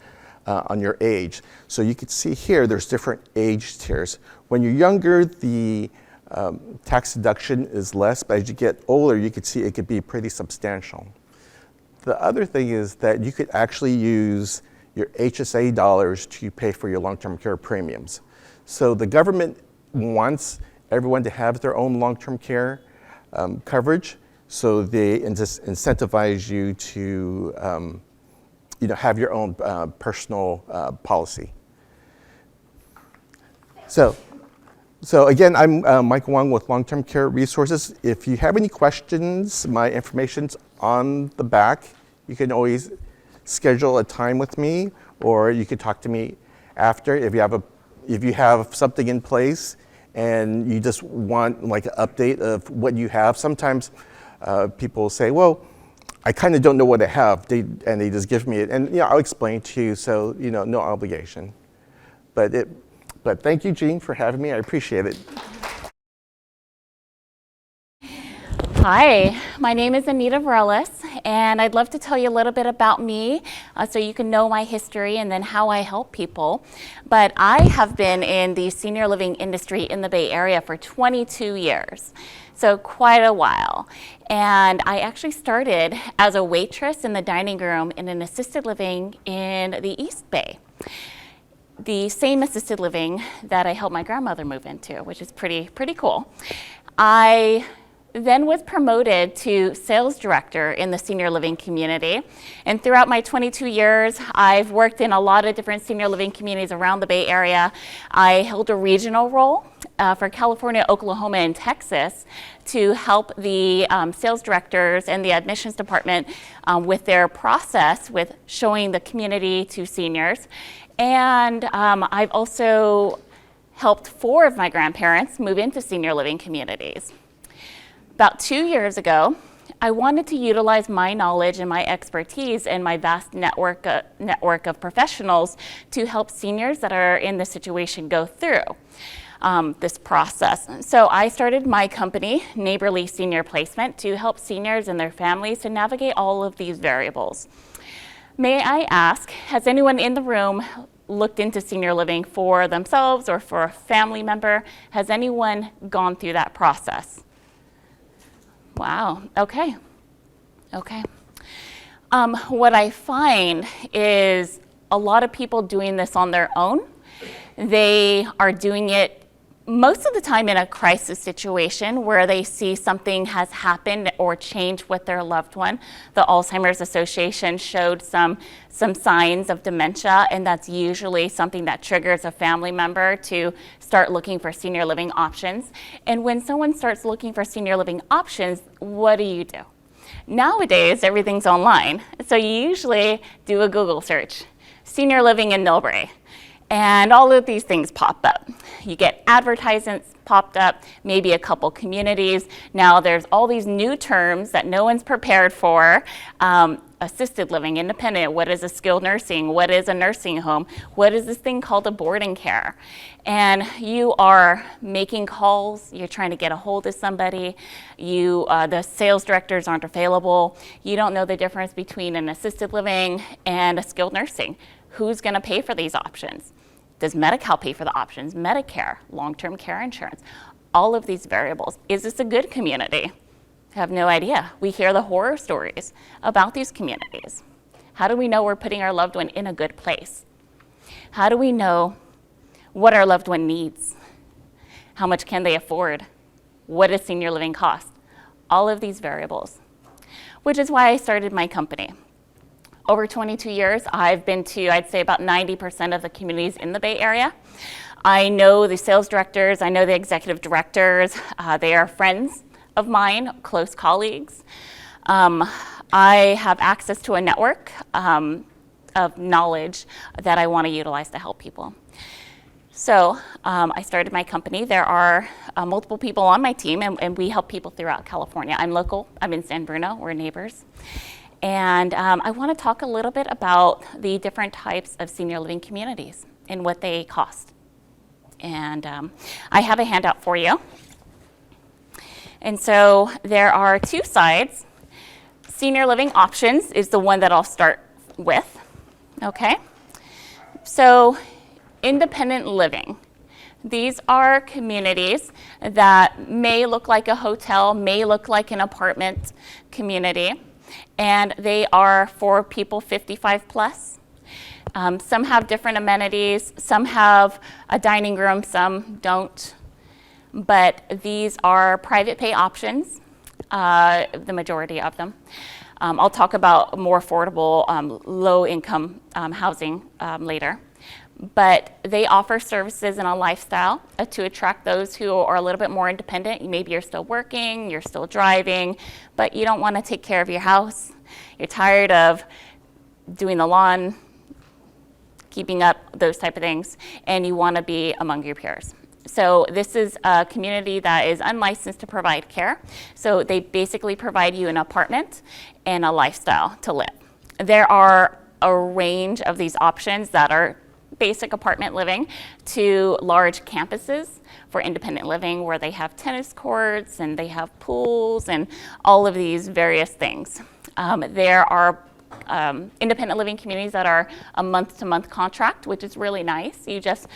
your age. So you can see here, there's different age tiers. When you're younger, the tax deduction is less, but as you get older, you can see it could be pretty substantial. The other thing is that you could actually use your HSA dollars to pay for your long-term care premiums. So the government wants everyone to have their own long-term care coverage, so they incentivize you to have your own personal policy. So again, I'm Michael Wong with Long-Term Care Resources. If you have any questions, my information's on the back. You can always schedule a time with me, or you can talk to me after if you have something in place and you just want like an update of what you have. Sometimes people say, well, I kind of don't know what I have, and they just give me it, and I'll explain to you, so no obligation. But thank you, Jean, for having me. I appreciate it. Hi, my name is Anita Varellis, and I'd love to tell you a little bit about me so you can know my history and then how I help people. But I have been in the senior living industry in the Bay Area for 22 years, so quite a while. And I actually started as a waitress in the dining room in an assisted living in the East Bay. The same assisted living that I helped my grandmother move into, which is pretty cool. I then was promoted to sales director in the senior living community. And throughout my 22 years, I've worked in a lot of different senior living communities around the Bay Area. I held a regional role for California, Oklahoma, and Texas to help the sales directors and the admissions department with their process with showing the community to seniors. And I've also helped 4 of my grandparents move into senior living communities. About 2 years ago, I wanted to utilize my knowledge and my expertise and my vast network of professionals to help seniors that are in this situation go through this process. So I started my company, Neighborly Senior Placement, to help seniors and their families to navigate all of these variables. May I ask, has anyone in the room looked into senior living for themselves or for a family member? Has anyone gone through that process? Wow, okay. What I find is a lot of people doing this on their own. They are doing it most of the time in a crisis situation where they see something has happened or changed with their loved one. The Alzheimer's Association showed some signs of dementia, and that's usually something that triggers a family member to start looking for senior living options. And when someone starts looking for senior living options, what do? Nowadays, everything's online. So you usually do a Google search, senior living in Millbrae. And all of these things pop up. You get advertisements popped up, maybe a couple communities. Now there's all these new terms that no one's prepared for. Assisted living, independent, what is a skilled nursing, what is a nursing home, what is this thing called a boarding care? And you are making calls, you're trying to get a hold of somebody, the sales directors aren't available, you don't know the difference between an assisted living and a skilled nursing. Who's going to pay for these options? Does Medi-Cal pay for the options? Medicare, long-term care insurance, all of these variables. Is this a good community? I have no idea. We hear the horror stories about these communities. How do we know we're putting our loved one in a good place? How do we know what our loved one needs? How much can they afford? What does senior living cost? All of these variables, which is why I started my company. Over 22 years, I've been to, I'd say, about 90% of the communities in the Bay Area. I know the sales directors, I know the executive directors. They are friends of mine, close colleagues. I have access to a network of knowledge that I want to utilize to help people. So I started my company. There are multiple people on my team, and we help people throughout California. I'm local. I'm in San Bruno. We're neighbors. And I want to talk a little bit about the different types of senior living communities and what they cost. And I have a handout for you. And so there are two sides. Senior living options is the one that I'll start with. Okay? So independent living. These are communities that may look like a hotel, may look like an apartment community. And they are for people 55 plus. Some have different amenities, some have a dining room, some don't. But these are private pay options, the majority of them. I'll talk about more affordable, low income housing later. But they offer services and a lifestyle to attract those who are a little bit more independent. Maybe you're still working, you're still driving, but you don't want to take care of your house. You're tired of doing the lawn, keeping up those type of things, and you want to be among your peers. So this is a community that is unlicensed to provide care. So they basically provide you an apartment and a lifestyle to live. There are a range of these options that are basic apartment living to large campuses for independent living where they have tennis courts and they have pools and all of these various things. There are independent living communities that are a month-to-month contract, which is really nice. You just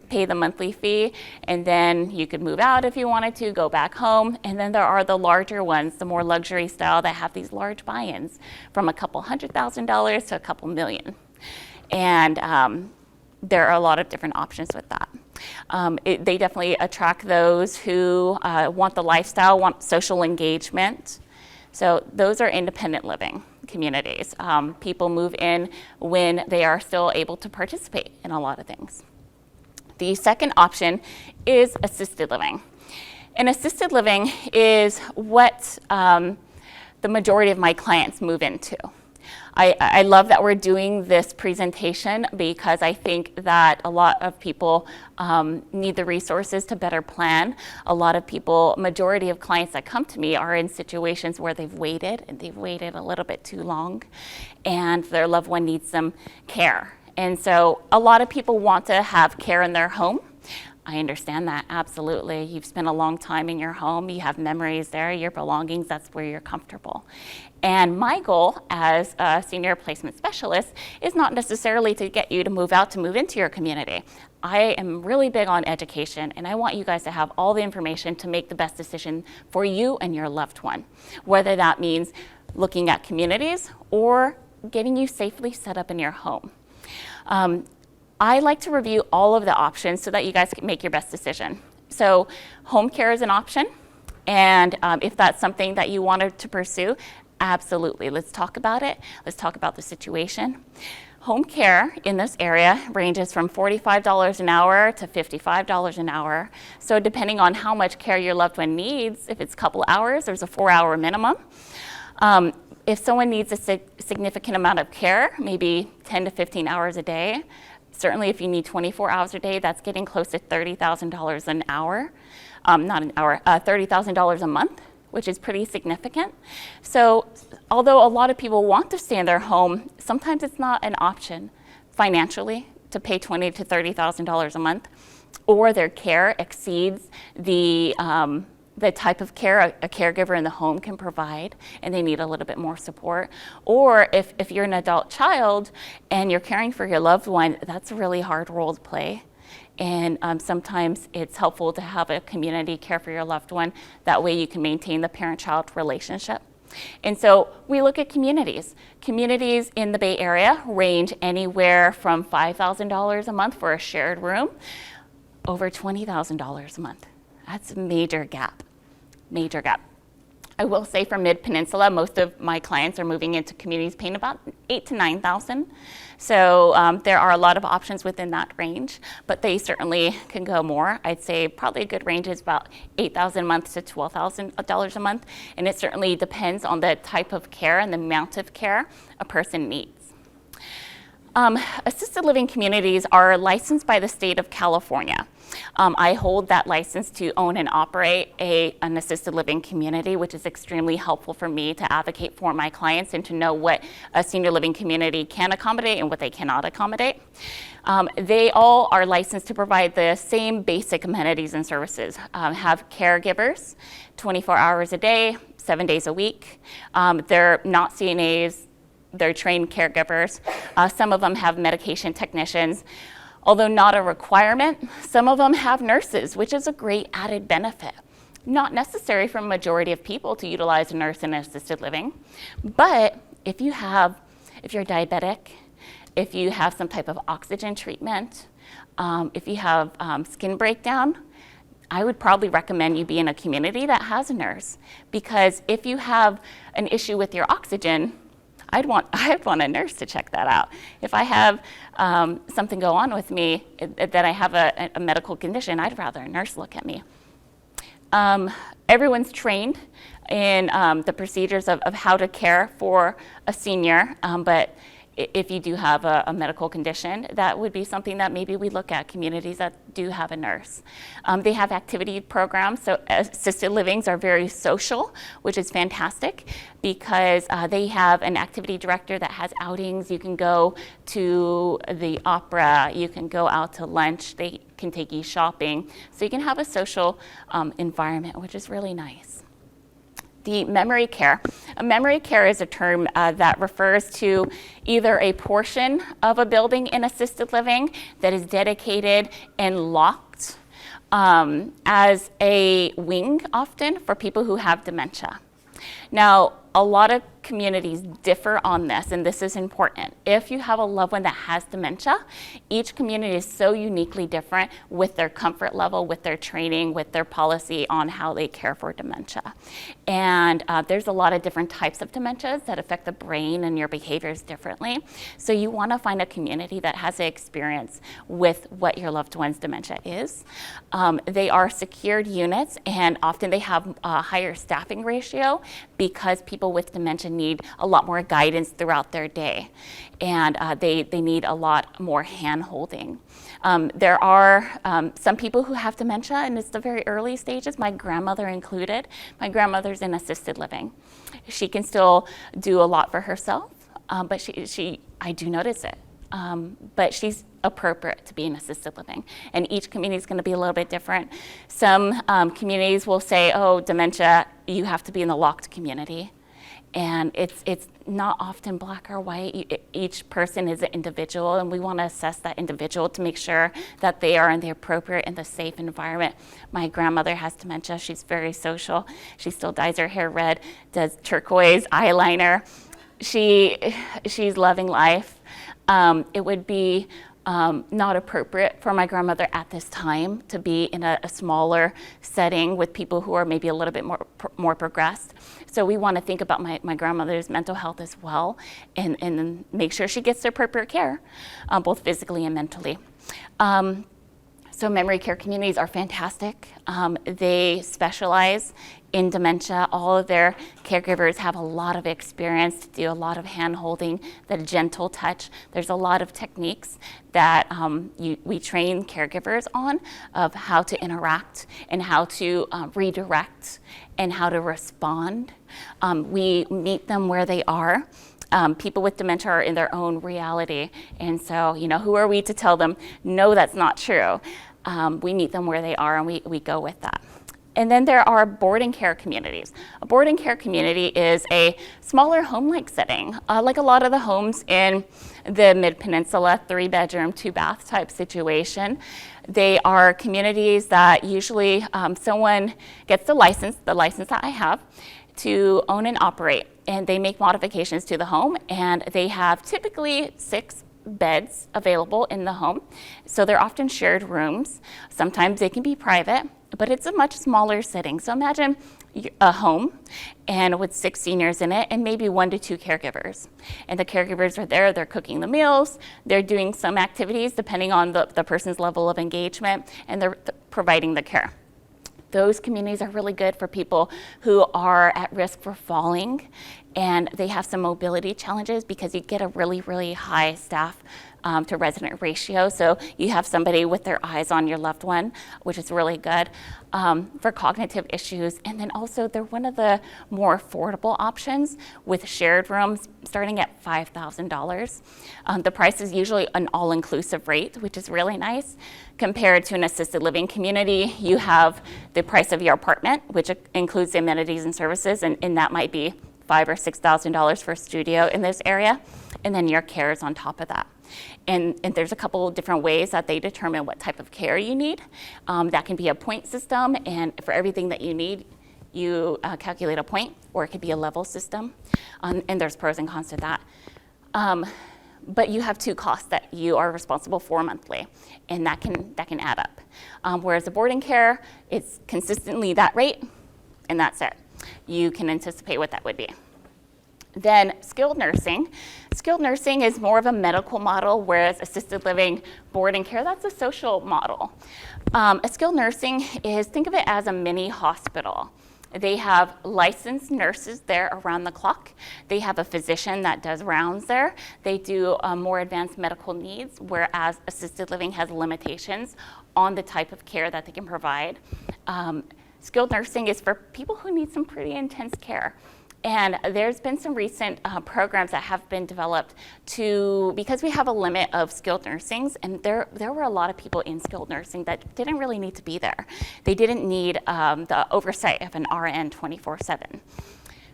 pay the monthly fee and then you could move out if you wanted to, go back home. And then there are the larger ones, the more luxury style that have these large buy-ins from a couple $100,000 to a couple million. And there are a lot of different options with that. They definitely attract those who want the lifestyle, want social engagement. So those are independent living communities. People move in when they are still able to participate in a lot of things. The second option is assisted living. And assisted living is what the majority of my clients move into. I love that we're doing this presentation because I think that a lot of people need the resources to better plan. A lot of people, majority of clients that come to me are in situations where they've waited and they've waited a little bit too long and their loved one needs some care. And so a lot of people want to have care in their home. I understand that, absolutely. You've spent a long time in your home, you have memories there, your belongings, that's where you're comfortable. And my goal as a senior placement specialist is not necessarily to get you to move out, to move into your community. I am really big on education, and I want you guys to have all the information to make the best decision for you and your loved one. Whether that means looking at communities, or getting you safely set up in your home. I like to review all of the options so that you guys can make your best decision. So home care is an option, and if that's something that you wanted to pursue, absolutely, let's talk about it. Let's talk about the situation. Home care in this area ranges from $45 an hour to $55 an hour. So depending on how much care your loved one needs, if it's a couple hours, there's a 4-hour minimum. If someone needs a significant amount of care, maybe 10 to 15 hours a day, certainly if you need 24 hours a day, that's getting close to $30,000 an hour. Not an hour, $30,000 a month, which is pretty significant. So although a lot of people want to stay in their home, sometimes it's not an option financially to pay $20,000 to $30,000 a month, or their care exceeds the type of care a caregiver in the home can provide, and they need a little bit more support. Or if you're an adult child and you're caring for your loved one, that's a really hard role to play. And sometimes it's helpful to have a community care for your loved one. That way you can maintain the parent-child relationship. And so we look at communities. Communities in the Bay Area range anywhere from $5,000 a month for a shared room, over $20,000 a month. That's a major gap, major gap. I will say for Mid-Peninsula, most of my clients are moving into communities paying about $8,000 to $9,000. So there are a lot of options within that range, but they certainly can go more. I'd say probably a good range is about $8,000 a month to $12,000 a month, and it certainly depends on the type of care and the amount of care a person needs. Assisted living communities are licensed by the state of California. I hold that license to own and operate an assisted living community, which is extremely helpful for me to advocate for my clients and to know what a senior living community can accommodate and what they cannot accommodate. They all are licensed to provide the same basic amenities and services. Have caregivers 24 hours a day, 7 days a week. They're not CNAs. They're trained caregivers. Some of them have medication technicians. Although not a requirement, some of them have nurses, which is a great added benefit. Not necessary for a majority of people to utilize a nurse in assisted living, but if you're diabetic, if you have some type of oxygen treatment, if you have skin breakdown, I would probably recommend you be in a community that has a nurse, because if you have an issue with your oxygen, I'd want a nurse to check that out. If I have something go on with me, that I have a medical condition, I'd rather a nurse look at me. Everyone's trained in the procedures of how to care for a senior, but if you do have a medical condition, that would be something that maybe we look at, communities that do have a nurse. They have activity programs, so assisted livings are very social, which is fantastic because they have an activity director that has outings. You can go to the opera, you can go out to lunch, they can take you shopping. So you can have a social environment, which is really nice. The memory care. A memory care is a term that refers to either a portion of a building in assisted living that is dedicated and locked as a wing, often for people who have dementia. Now, a lot of communities differ on this, and this is important. If you have a loved one that has dementia, each community is so uniquely different with their comfort level, with their training, with their policy on how they care for dementia. And there's a lot of different types of dementias that affect the brain and your behaviors differently. So you want to find a community that has experience with what your loved one's dementia is. They are secured units, and often they have a higher staffing ratio because people with dementia need a lot more guidance throughout their day, and they need a lot more hand-holding. There are some people who have dementia, and it's the very early stages, my grandmother included. My grandmother's in assisted living. She can still do a lot for herself, but I do notice it. But she's appropriate to be in assisted living. And each community is going to be a little bit different. Some communities will say, oh, dementia, you have to be in the locked community. And it's not often black or white. Each person is an individual, and we want to assess that individual to make sure that they are in the appropriate and the safe environment. My grandmother has dementia. She's very social. She still dyes her hair red, does turquoise eyeliner. She's loving life. It would be not appropriate for my grandmother at this time to be in a smaller setting with people who are maybe a little bit more progressed. So we want to think about my grandmother's mental health as well, and make sure she gets the appropriate care, both physically and mentally. So memory care communities are fantastic. They specialize in dementia. All of their caregivers have a lot of experience to do a lot of hand-holding, the gentle touch. There's a lot of techniques that we train caregivers on, of how to interact and how to redirect and how to respond. We meet them where they are. People with dementia are in their own reality. And so, who are we to tell them, no, that's not true? We meet them where they are, and we go with that. And then there are boarding care communities. A boarding care community is a smaller home-like setting, like a lot of the homes in the Mid-Peninsula, 3-bedroom, 2-bath type situation. They are communities that usually someone gets the license that I have, to own and operate, and they make modifications to the home, and they have typically 6 beds available in the home. So they're often shared rooms. Sometimes they can be private, but it's a much smaller setting. So imagine a home and with 6 seniors in it and maybe 1 to 2 caregivers. And the caregivers are there, they're cooking the meals, they're doing some activities depending on the person's level of engagement, and they're providing the care. Those communities are really good for people who are at risk for falling, and they have some mobility challenges because you get a really, really high staff to resident ratio. So you have somebody with their eyes on your loved one, which is really good for cognitive issues. And then also they're one of the more affordable options with shared rooms starting at $5,000. The price is usually an all-inclusive rate, which is really nice. Compared to an assisted living community, you have the price of your apartment, which includes the amenities and services, and that might be $5,000 or $6,000 for a studio in this area, and then your care is on top of that. And there's a couple of different ways that they determine what type of care you need. That can be a point system, and for everything that you need, you calculate a point, or it could be a level system, and there's pros and cons to that. But you have 2 costs that you are responsible for monthly, and that can add up. Whereas the boarding care, it's consistently that rate, and that's it. You can anticipate what that would be. Then skilled nursing. Skilled nursing is more of a medical model, whereas assisted living, boarding care, that's a social model. A skilled nursing is, think of it as a mini hospital. They have licensed nurses there around the clock. They have a physician that does rounds there. They do more advanced medical needs, whereas assisted living has limitations on the type of care that they can provide. Skilled nursing is for people who need some pretty intense care. And there's been some recent programs that have been developed because we have a limit of skilled nursings, and there were a lot of people in skilled nursing that didn't really need to be there. They didn't need the oversight of an RN 24/7.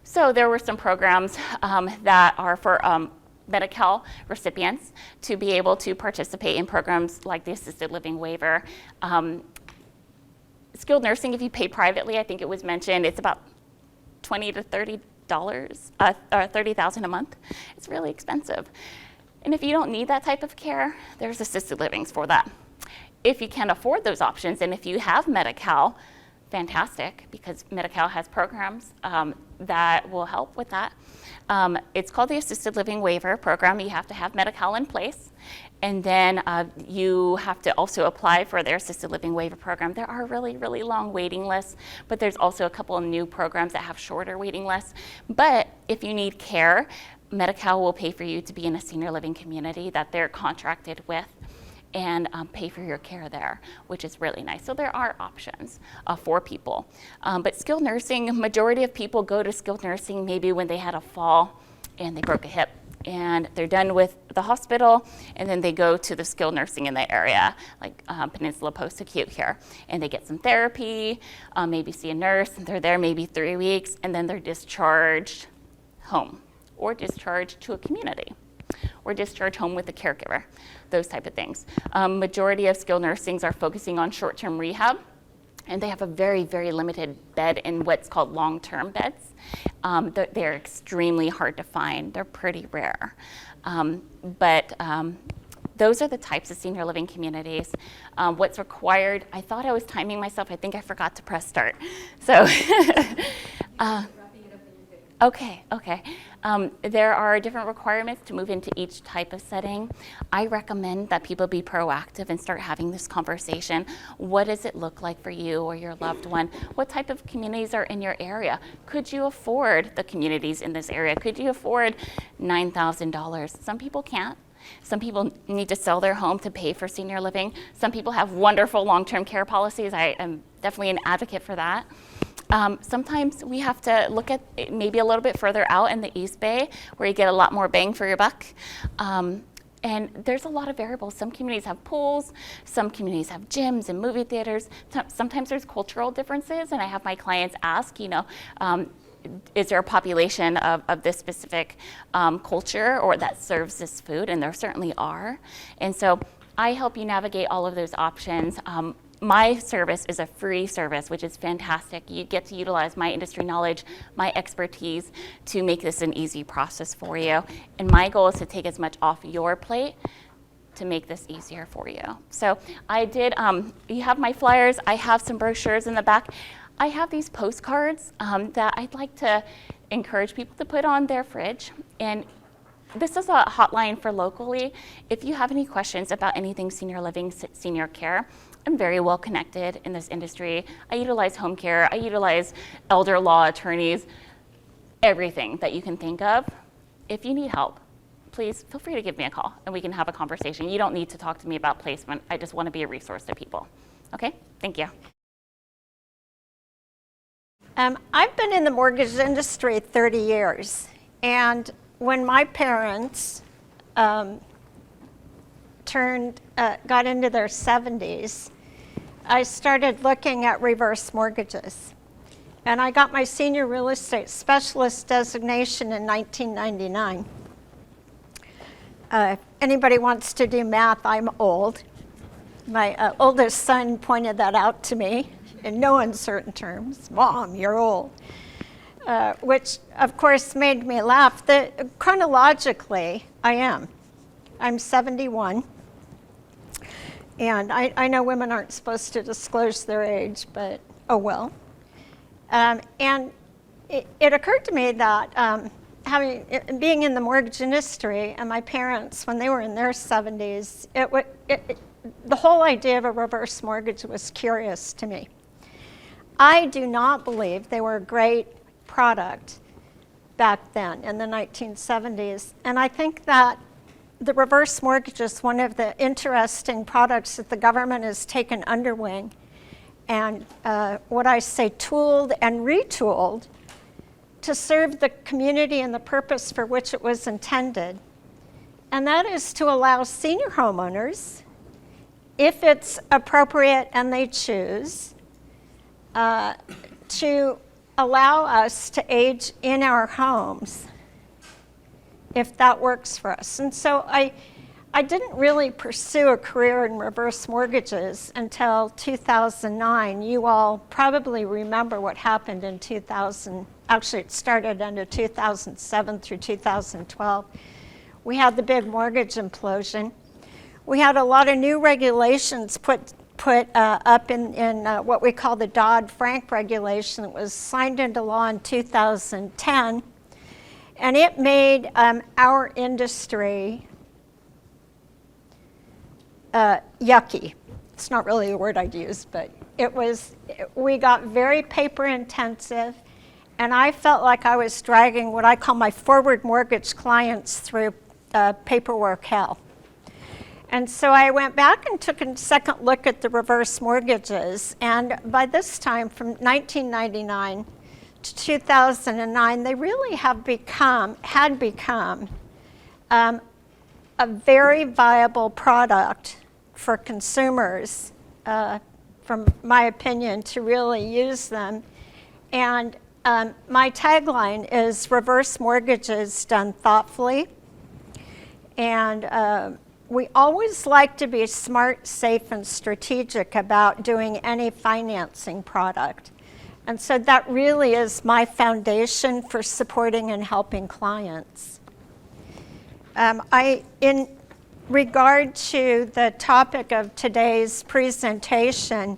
So there were some programs that are for Medi-Cal recipients to be able to participate in programs like the assisted living waiver. Skilled nursing, if you pay privately, I think it was mentioned, it's about $20 to $30, $30,000 a month. It's really expensive. And if you don't need that type of care, there's assisted livings for that. If you can't afford those options, and if you have Medi-Cal, fantastic, because Medi-Cal has programs that will help with that. It's called the Assisted Living Waiver Program. You have to have Medi-Cal in place, and then you have to also apply for their Assisted Living Waiver Program. There are really, really long waiting lists, but there's also a couple of new programs that have shorter waiting lists. But if you need care, Medi-Cal will pay for you to be in a senior living community that they're contracted with, and pay for your care there, which is really nice. So there are options for people. But skilled nursing, majority of people go to skilled nursing maybe when they had a fall and they broke a hip, and they're done with the hospital, and then they go to the skilled nursing in the area, like Peninsula Post-Acute Care, and they get some therapy, maybe see a nurse, and they're there maybe 3 weeks, and then they're discharged home, or discharge to a community, or discharge home with a caregiver, those type of things. Majority of skilled nursings are focusing on short-term rehab, and they have a very, very limited bed in what's called long-term beds. They're extremely hard to find. They're pretty rare. Those are the types of senior living communities. What's required, I thought I was timing myself. I think I forgot to press start. So, okay. There are different requirements to move into each type of setting. I recommend that people be proactive and start having this conversation. What does it look like for you or your loved one? What type of communities are in your area? Could you afford the communities in this area? Could you afford $9,000? Some people can't. Some people need to sell their home to pay for senior living. Some people have wonderful long-term care policies. I am definitely an advocate for that. Sometimes we have to look at maybe a little bit further out in the East Bay where you get a lot more bang for your buck. And there's a lot of variables. Some communities have pools, some communities have gyms and movie theaters. Sometimes there's cultural differences, and I have my clients ask, is there a population of this specific culture or that serves this food? And there certainly are. And so I help you navigate all of those options. My service is a free service, which is fantastic. You get to utilize my industry knowledge, my expertise to make this an easy process for you. And my goal is to take as much off your plate to make this easier for you. So I did, you have my flyers. I have some brochures in the back. I have these postcards that I'd like to encourage people to put on their fridge. And this is a hotline for locally. If you have any questions about anything senior living, senior care, I'm very well connected in this industry. I utilize home care, I utilize elder law attorneys, everything that you can think of. If you need help, please feel free to give me a call and we can have a conversation. You don't need to talk to me about placement. I just want to be a resource to people. Okay, thank you. I've been in the mortgage industry 30 years, and when my parents got into their 70s, I started looking at reverse mortgages. And I got my senior real estate specialist designation in 1999. If anybody wants to do math, I'm old. My oldest son pointed that out to me in no uncertain terms. Mom, you're old. Which, of course, made me laugh. Chronologically, I am. I'm 71. And I know women aren't supposed to disclose their age, but oh well. And it occurred to me that being in the mortgage industry, and my parents, when they were in their 70s, the whole idea of a reverse mortgage was curious to me. I do not believe they were a great product back then in the 1970s. And I think that the reverse mortgage is one of the interesting products that the government has taken under wing and what I say tooled and retooled to serve the community and the purpose for which it was intended. And that is to allow senior homeowners, if it's appropriate and they choose, to allow us to age in our homes if that works for us. And so I didn't really pursue a career in reverse mortgages until 2009. You all probably remember what happened in 2000. Actually, it started under 2007 through 2012. We had the big mortgage implosion. We had a lot of new regulations put up in what we call the Dodd-Frank regulation that was signed into law in 2010. And it made our industry yucky. It's not really the word I'd use, but we got very paper intensive, and I felt like I was dragging what I call my forward mortgage clients through paperwork hell. And so I went back and took a second look at the reverse mortgages, and by this time, from 1999 to 2009, they really had become a very viable product for consumers, from my opinion, to really use them. And my tagline is reverse mortgages done thoughtfully. And we always like to be smart, safe, and strategic about doing any financing product. And so that really is my foundation for supporting and helping clients. In regard to the topic of today's presentation,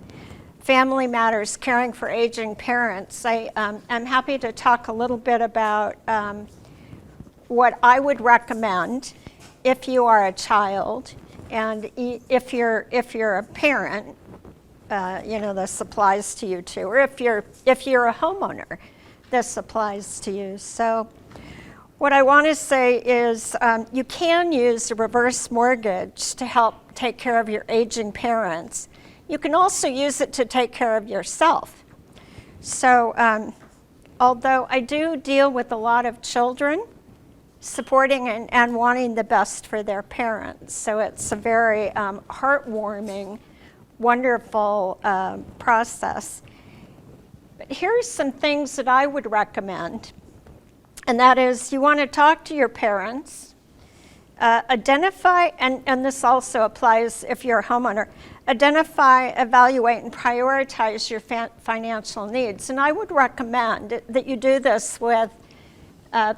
Family Matters, Caring for Aging Parents, I'm happy to talk a little bit about what I would recommend if you are a child, and if you're a parent, this applies to you too, or if you're a homeowner, this applies to you. So what I want to say is you can use a reverse mortgage to help take care of your aging parents. You can also use it to take care of yourself. So although I do deal with a lot of children, supporting and wanting the best for their parents. So it's a very heartwarming, wonderful process. But here's some things that I would recommend. And that is, you want to talk to your parents, identify, and this also applies if you're a homeowner, identify, evaluate, and prioritize your financial needs. And I would recommend that you do this with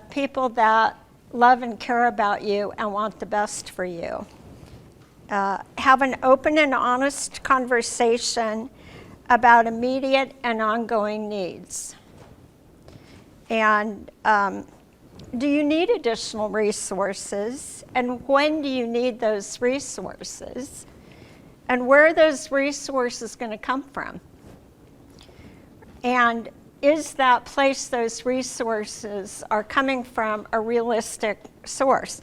people that love and care about you and want the best for you. Have an open and honest conversation about immediate and ongoing needs. And do you need additional resources? And when do you need those resources? And where are those resources going to come from? And is that place those resources are coming from a realistic source?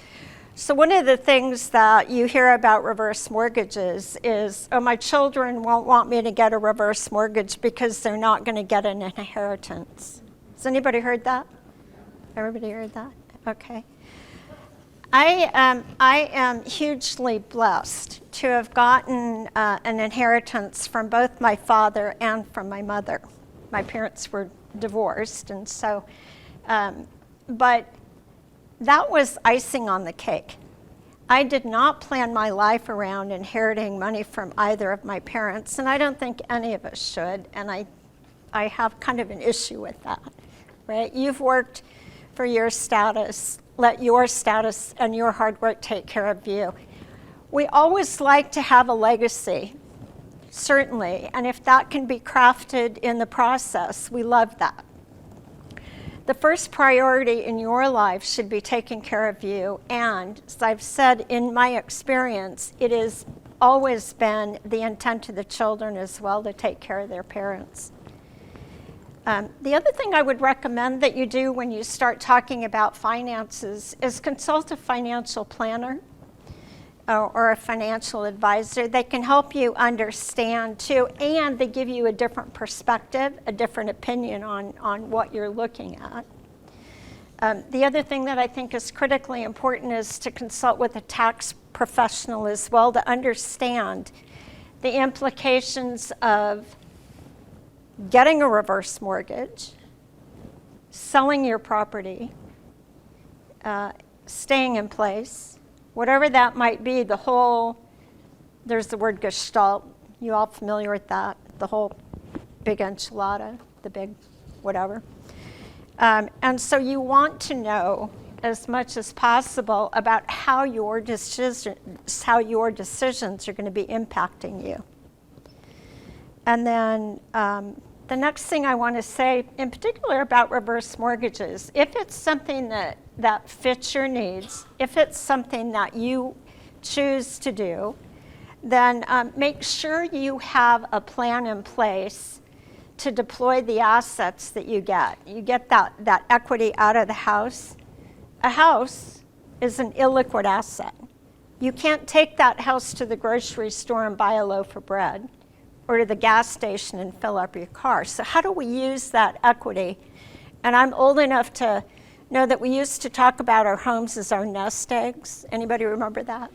So one of the things that you hear about reverse mortgages is, oh, my children won't want me to get a reverse mortgage because they're not going to get an inheritance. Has anybody heard that? Everybody heard that? Okay. I am hugely blessed to have gotten an inheritance from both my father and from my mother. My parents were divorced, and so, but that was icing on the cake. I did not plan my life around inheriting money from either of my parents, and I don't think any of us should, and I have kind of an issue with that, right? You've worked for your status, let your status and your hard work take care of you. We always like to have a legacy, certainly, and if that can be crafted in the process, we love that. The first priority in your life should be taking care of you, and as I've said, in my experience, it has always been the intent of the children as well to take care of their parents. The other thing I would recommend that you do when you start talking about finances is consult a financial planner or a financial advisor. They can help you understand too, and they give you a different perspective, a different opinion on what you're looking at. The other thing that I think is critically important is to consult with a tax professional as well to understand the implications of getting a reverse mortgage, selling your property, staying in place, whatever that might be, there's the word gestalt, you all familiar with that, the whole big enchilada, the big whatever. And so you want to know as much as possible about how your decisions are going to be impacting you. And then the next thing I want to say, in particular about reverse mortgages, if it's something that fits your needs, if it's something that you choose to do, then make sure you have a plan in place to deploy the assets that you get. You get that equity out of the house. A house is an illiquid asset. You can't take that house to the grocery store and buy a loaf of bread, or to the gas station and fill up your car. So how do we use that equity? And I'm old enough to know that we used to talk about our homes as our nest eggs. Anybody remember that?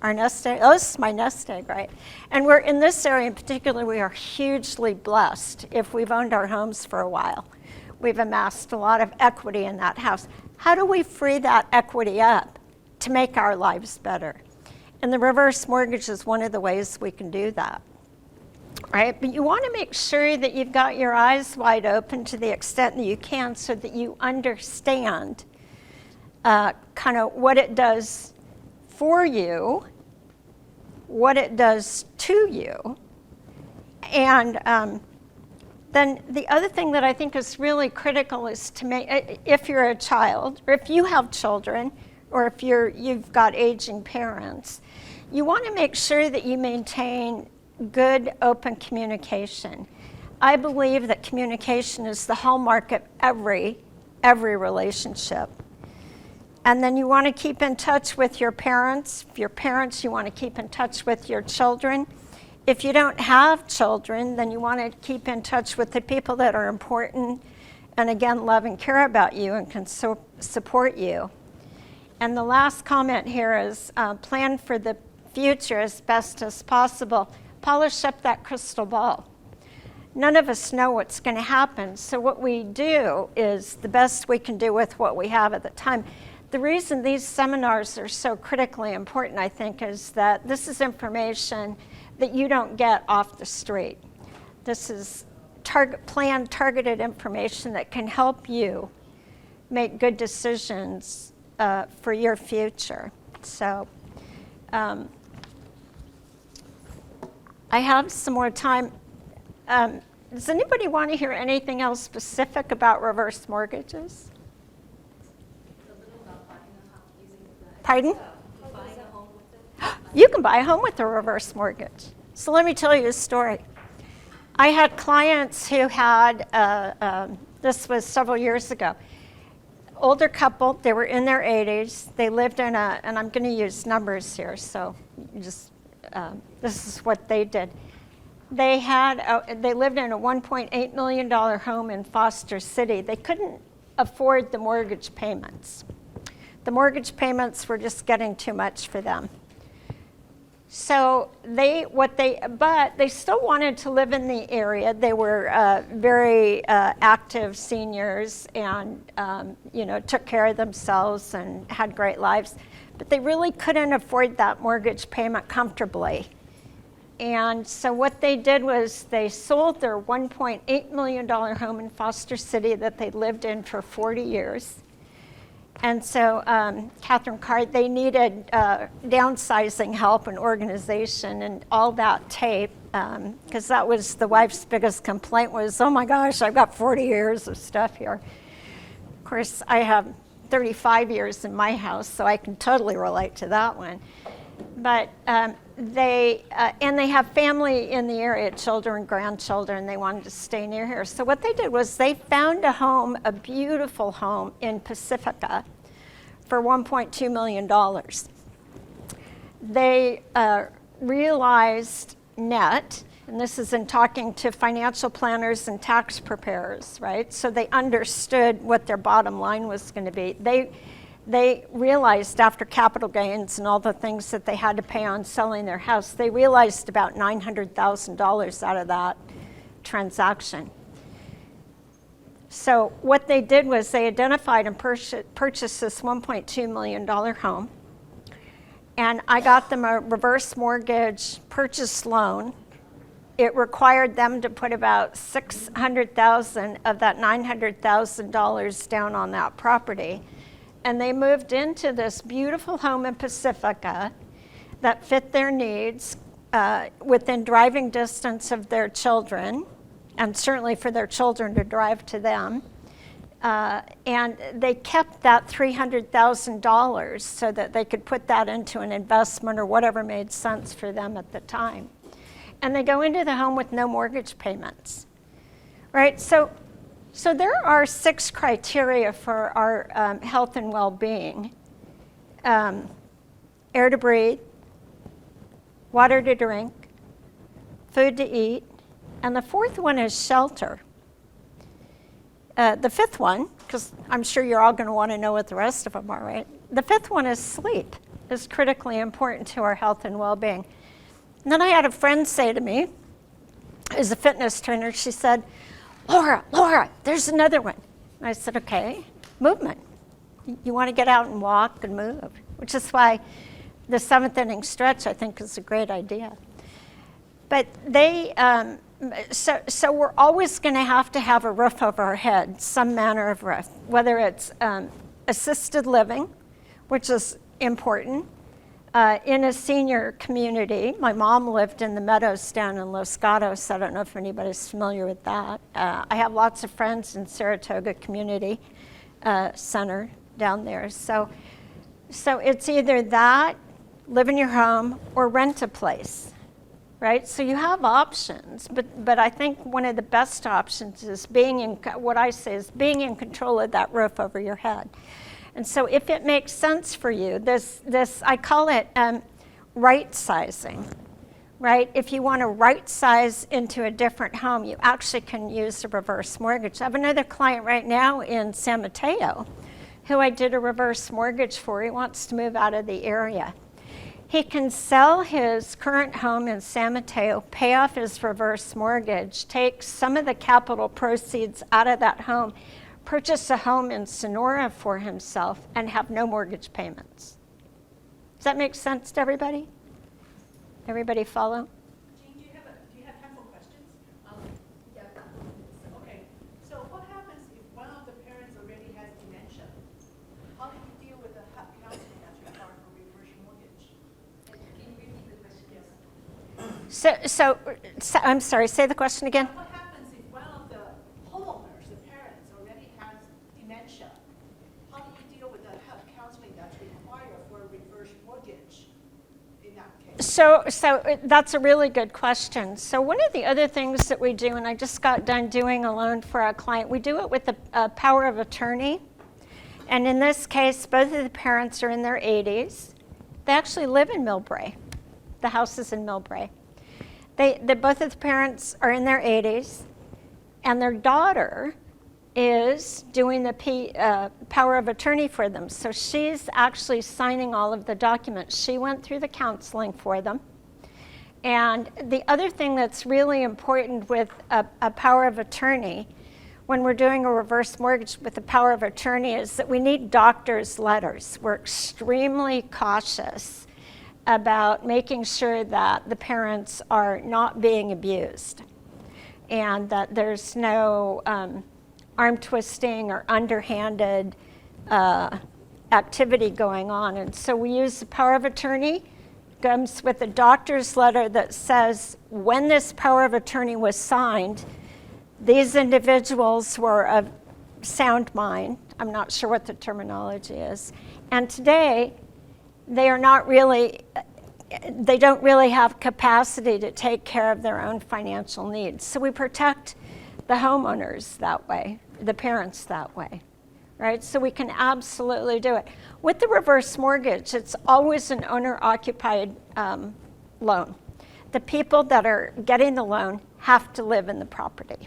Our nest egg? Oh, this is my nest egg, right? And we're in this area in particular, we are hugely blessed if we've owned our homes for a while. We've amassed a lot of equity in that house. How do we free that equity up to make our lives better? And the reverse mortgage is one of the ways we can do that, right? But you want to make sure that you've got your eyes wide open to the extent that you can so that you understand kind of what it does for you, what it does to you. And then the other thing that I think is really critical is to make, if you're a child, or if you have children, or if you've got aging parents, you want to make sure that you maintain good, open communication. I believe that communication is the hallmark of every relationship. And then you want to keep in touch with your parents. If you're parents, you want to keep in touch with your children. If you don't have children, then you want to keep in touch with the people that are important and, again, love and care about you and can support you. And the last comment here is plan for the future as best as possible. Polish up that crystal ball. None of us know what's going to happen, so what we do is the best we can do with what we have at the time. The reason these seminars are so critically important, I think, is that this is information that you don't get off the street. This is planned, targeted information that can help you make good decisions for your future. So I have some more time. Does anybody want to hear anything else specific about reverse mortgages? Pardon? You can buy a home with a reverse mortgage. So let me tell you a story. I had clients who had, this was several years ago, older couple, they were in their 80s. They lived in and I'm going to use numbers here, so just, this is what they did. They lived in a $1.8 million home in Foster City. They couldn't afford the mortgage payments. The mortgage payments were just getting too much for them. So but they still wanted to live in the area. They were very active seniors and took care of themselves and had great lives. But they really couldn't afford that mortgage payment comfortably. And so what they did was they sold their $1.8 million home in Foster City that they lived in for 40 years. And so Catherine Carr, they needed downsizing help and organization and all that tape, because that was the wife's biggest complaint was, oh my gosh, I've got 40 years of stuff here. Of course, I have 35 years in my house, so I can totally relate to that one. But they have family in the area, children, grandchildren, they wanted to stay near here. So what they did was they found a home, a beautiful home in Pacifica for $1.2 million. They realized net, and this is in talking to financial planners and tax preparers, right? So they understood what their bottom line was going to be. They realized after capital gains and all the things that they had to pay on selling their house, they realized about $900,000 out of that transaction. So what they did was they identified and purchased this $1.2 million home. And I got them a reverse mortgage purchase loan. It required them to put about $600,000 of that $900,000 down on that property. And they moved into this beautiful home in Pacifica that fit their needs within driving distance of their children, and certainly for their children to drive to them. And they kept that $300,000 so that they could put that into an investment or whatever made sense for them at the time. And they go into the home with no mortgage payments, right? So there are 6 criteria for our health and well-being. Air to breathe, water to drink, food to eat, and the 4th one is shelter. The 5th one, because I'm sure you're all going to want to know what the rest of them are, right? The 5th one is sleep, is critically important to our health and well-being. And then I had a friend say to me, who's a fitness trainer, she said, Laura, there's another one. And I said, okay, movement. You want to get out and walk and move, which is why the 7th inning stretch, I think, is a great idea. But so we're always going to have a roof over our head, some manner of roof, whether it's assisted living, which is important. In a senior community, my mom lived in the Meadows down in Los Gatos. I don't know if anybody's familiar with that. I have lots of friends in Saratoga Community Center down there. So it's either that, live in your home, or rent a place, right? So you have options, but I think one of the best options is being in control of that roof over your head. And so if it makes sense for you, this I call it right sizing, right? If you want to right size into a different home, you actually can use a reverse mortgage. I have another client right now in San Mateo who I did a reverse mortgage for. He wants to move out of the area. He can sell his current home in San Mateo, pay off his reverse mortgage, take some of the capital proceeds out of that home, purchase a home in Sonora for himself, and have no mortgage payments. Does that make sense to everybody? Everybody follow? Jean, do you have time for questions? Yeah. Okay. So what happens if one of the parents already has dementia? How do you deal with the counseling that's required for reverse mortgage? Can you repeat the question? Yes. So I'm sorry, say the question again. What happens if one of the homeowners, the parents, already has dementia? How do you deal with the counseling that's required for a reverse mortgage in that case? So that's a really good question. So one of the other things that we do, and I just got done doing a loan for a client, we do it with a power of attorney. And in this case, both of the parents are in their 80s. They actually live in Millbrae. The house is in Millbrae. Both of the parents are in their 80s, and their daughter is doing the power of attorney for them. So she's actually signing all of the documents. She went through the counseling for them. And the other thing that's really important with a power of attorney, when we're doing a reverse mortgage with a power of attorney, is that we need doctor's letters. We're extremely cautious about making sure that the parents are not being abused and that there's no arm twisting or underhanded activity going on. And so we use the power of attorney. Comes with a doctor's letter that says when this power of attorney was signed, these individuals were of sound mind. I'm not sure what the terminology is. And today, they don't really have capacity to take care of their own financial needs. So we protect the homeowners that way, the parents that way, right? So we can absolutely do it. With the reverse mortgage, it's always an owner-occupied loan. The people that are getting the loan have to live in the property.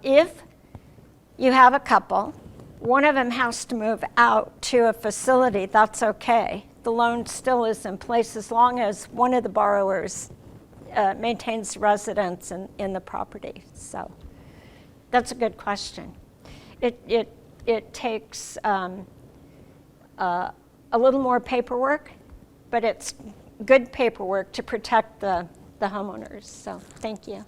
If you have a couple, one of them has to move out to a facility, that's okay. The loan still is in place as long as one of the borrowers maintains residence in the property. So that's a good question. It takes a little more paperwork, but it's good paperwork to protect the homeowners. So thank you.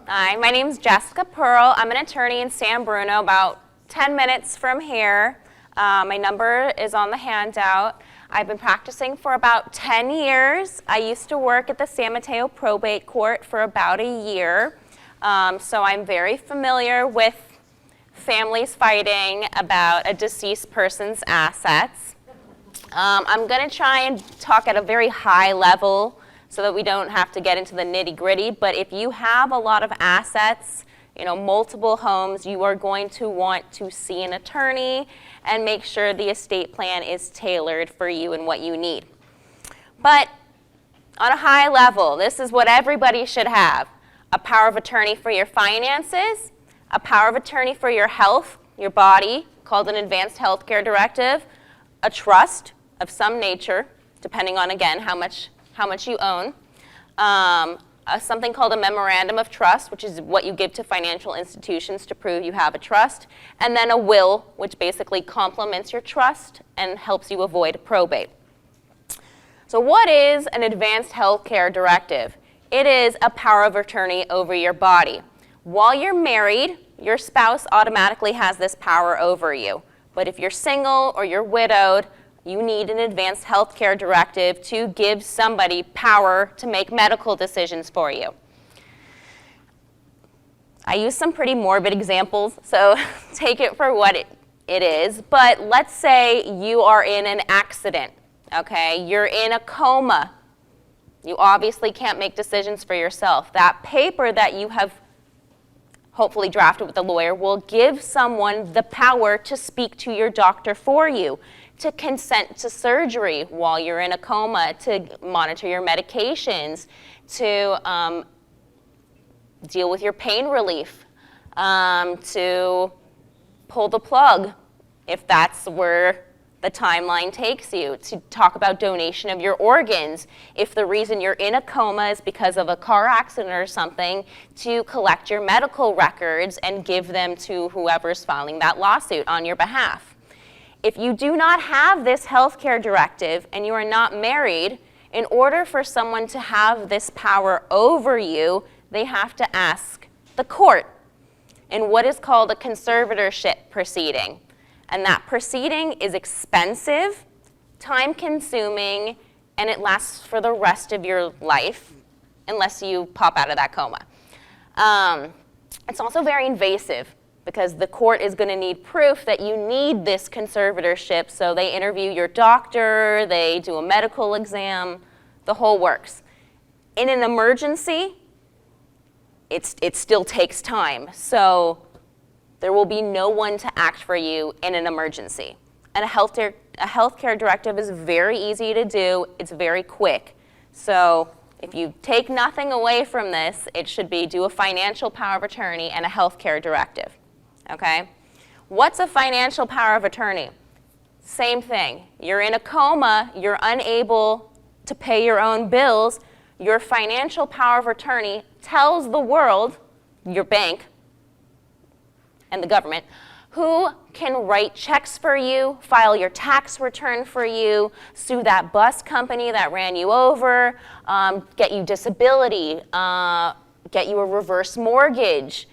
Hi, my name is Jessica Pearl. I'm an attorney in San Bruno, about 10 minutes from here. My number is on the handout. I've been practicing for about 10 years. I used to work at the San Mateo Probate Court for about a year. So I'm very familiar with families fighting about a deceased person's assets. I'm going to try and talk at a very high level so that we don't have to get into the nitty-gritty. But if you have a lot of assets, multiple homes, you are going to want to see an attorney and make sure the estate plan is tailored for you and what you need. But on a high level, this is what everybody should have: a power of attorney for your finances, a power of attorney for your health, your body, called an advanced healthcare directive, a trust of some nature, depending on, again, how much you own, something called a memorandum of trust, which is what you give to financial institutions to prove you have a trust, and then a will, which basically complements your trust and helps you avoid probate. So what is an advanced healthcare directive? It is a power of attorney over your body. While you're married, your spouse automatically has this power over you. But if you're single or you're widowed, you need an advanced healthcare directive to give somebody power to make medical decisions for you. I use some pretty morbid examples, so take it for what it is. But let's say you are in an accident, okay? You're in a coma. You obviously can't make decisions for yourself. That paper that you have hopefully drafted with a lawyer will give someone the power to speak to your doctor for you, to consent to surgery while you're in a coma, to monitor your medications, to deal with your pain relief, to pull the plug if that's where the timeline takes you, to talk about donation of your organs if the reason you're in a coma is because of a car accident or something, to collect your medical records and give them to whoever's filing that lawsuit on your behalf. If you do not have this healthcare directive and you are not married, in order for someone to have this power over you, they have to ask the court in what is called a conservatorship proceeding. And that proceeding is expensive, time-consuming, and it lasts for the rest of your life, unless you pop out of that coma. It's also very invasive, because the court is going to need proof that you need this conservatorship, so they interview your doctor, they do a medical exam, the whole works. In an emergency, it still takes time, so there will be no one to act for you in an emergency. And a healthcare directive is very easy to do, it's very quick. So if you take nothing away from this, it should be do a financial power of attorney and a healthcare directive. Okay? What's a financial power of attorney? Same thing. You're in a coma, you're unable to pay your own bills. Your financial power of attorney tells the world, your bank and the government, who can write checks for you, file your tax return for you, sue that bus company that ran you over, get you disability, get you a reverse mortgage,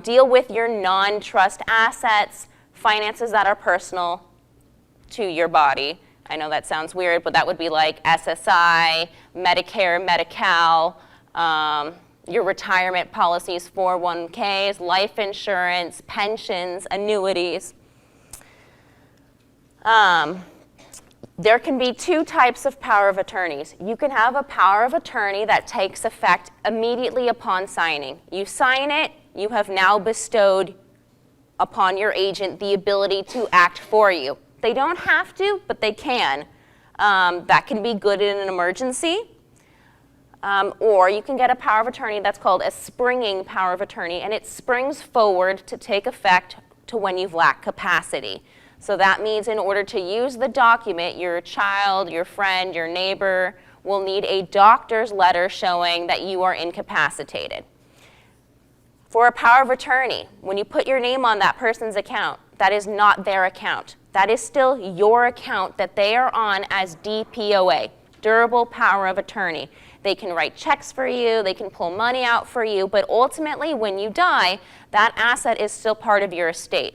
deal with your non-trust assets, finances that are personal to your body. I know that sounds weird, but that would be like SSI, Medicare, Medi-Cal, your retirement policies, 401ks, life insurance, pensions, annuities. There can be two types of power of attorneys. You can have a power of attorney that takes effect immediately upon signing. You sign it, you have now bestowed upon your agent the ability to act for you. They don't have to, but they can. That can be good in an emergency. Or you can get a power of attorney that's called a springing power of attorney, and it springs forward to take effect to when you've lacked capacity. So that means in order to use the document, your child, your friend, your neighbor will need a doctor's letter showing that you are incapacitated. For a power of attorney, when you put your name on that person's account, that is not their account. That is still your account that they are on as DPOA, durable power of attorney. They can write checks for you, they can pull money out for you, but ultimately when you die, that asset is still part of your estate.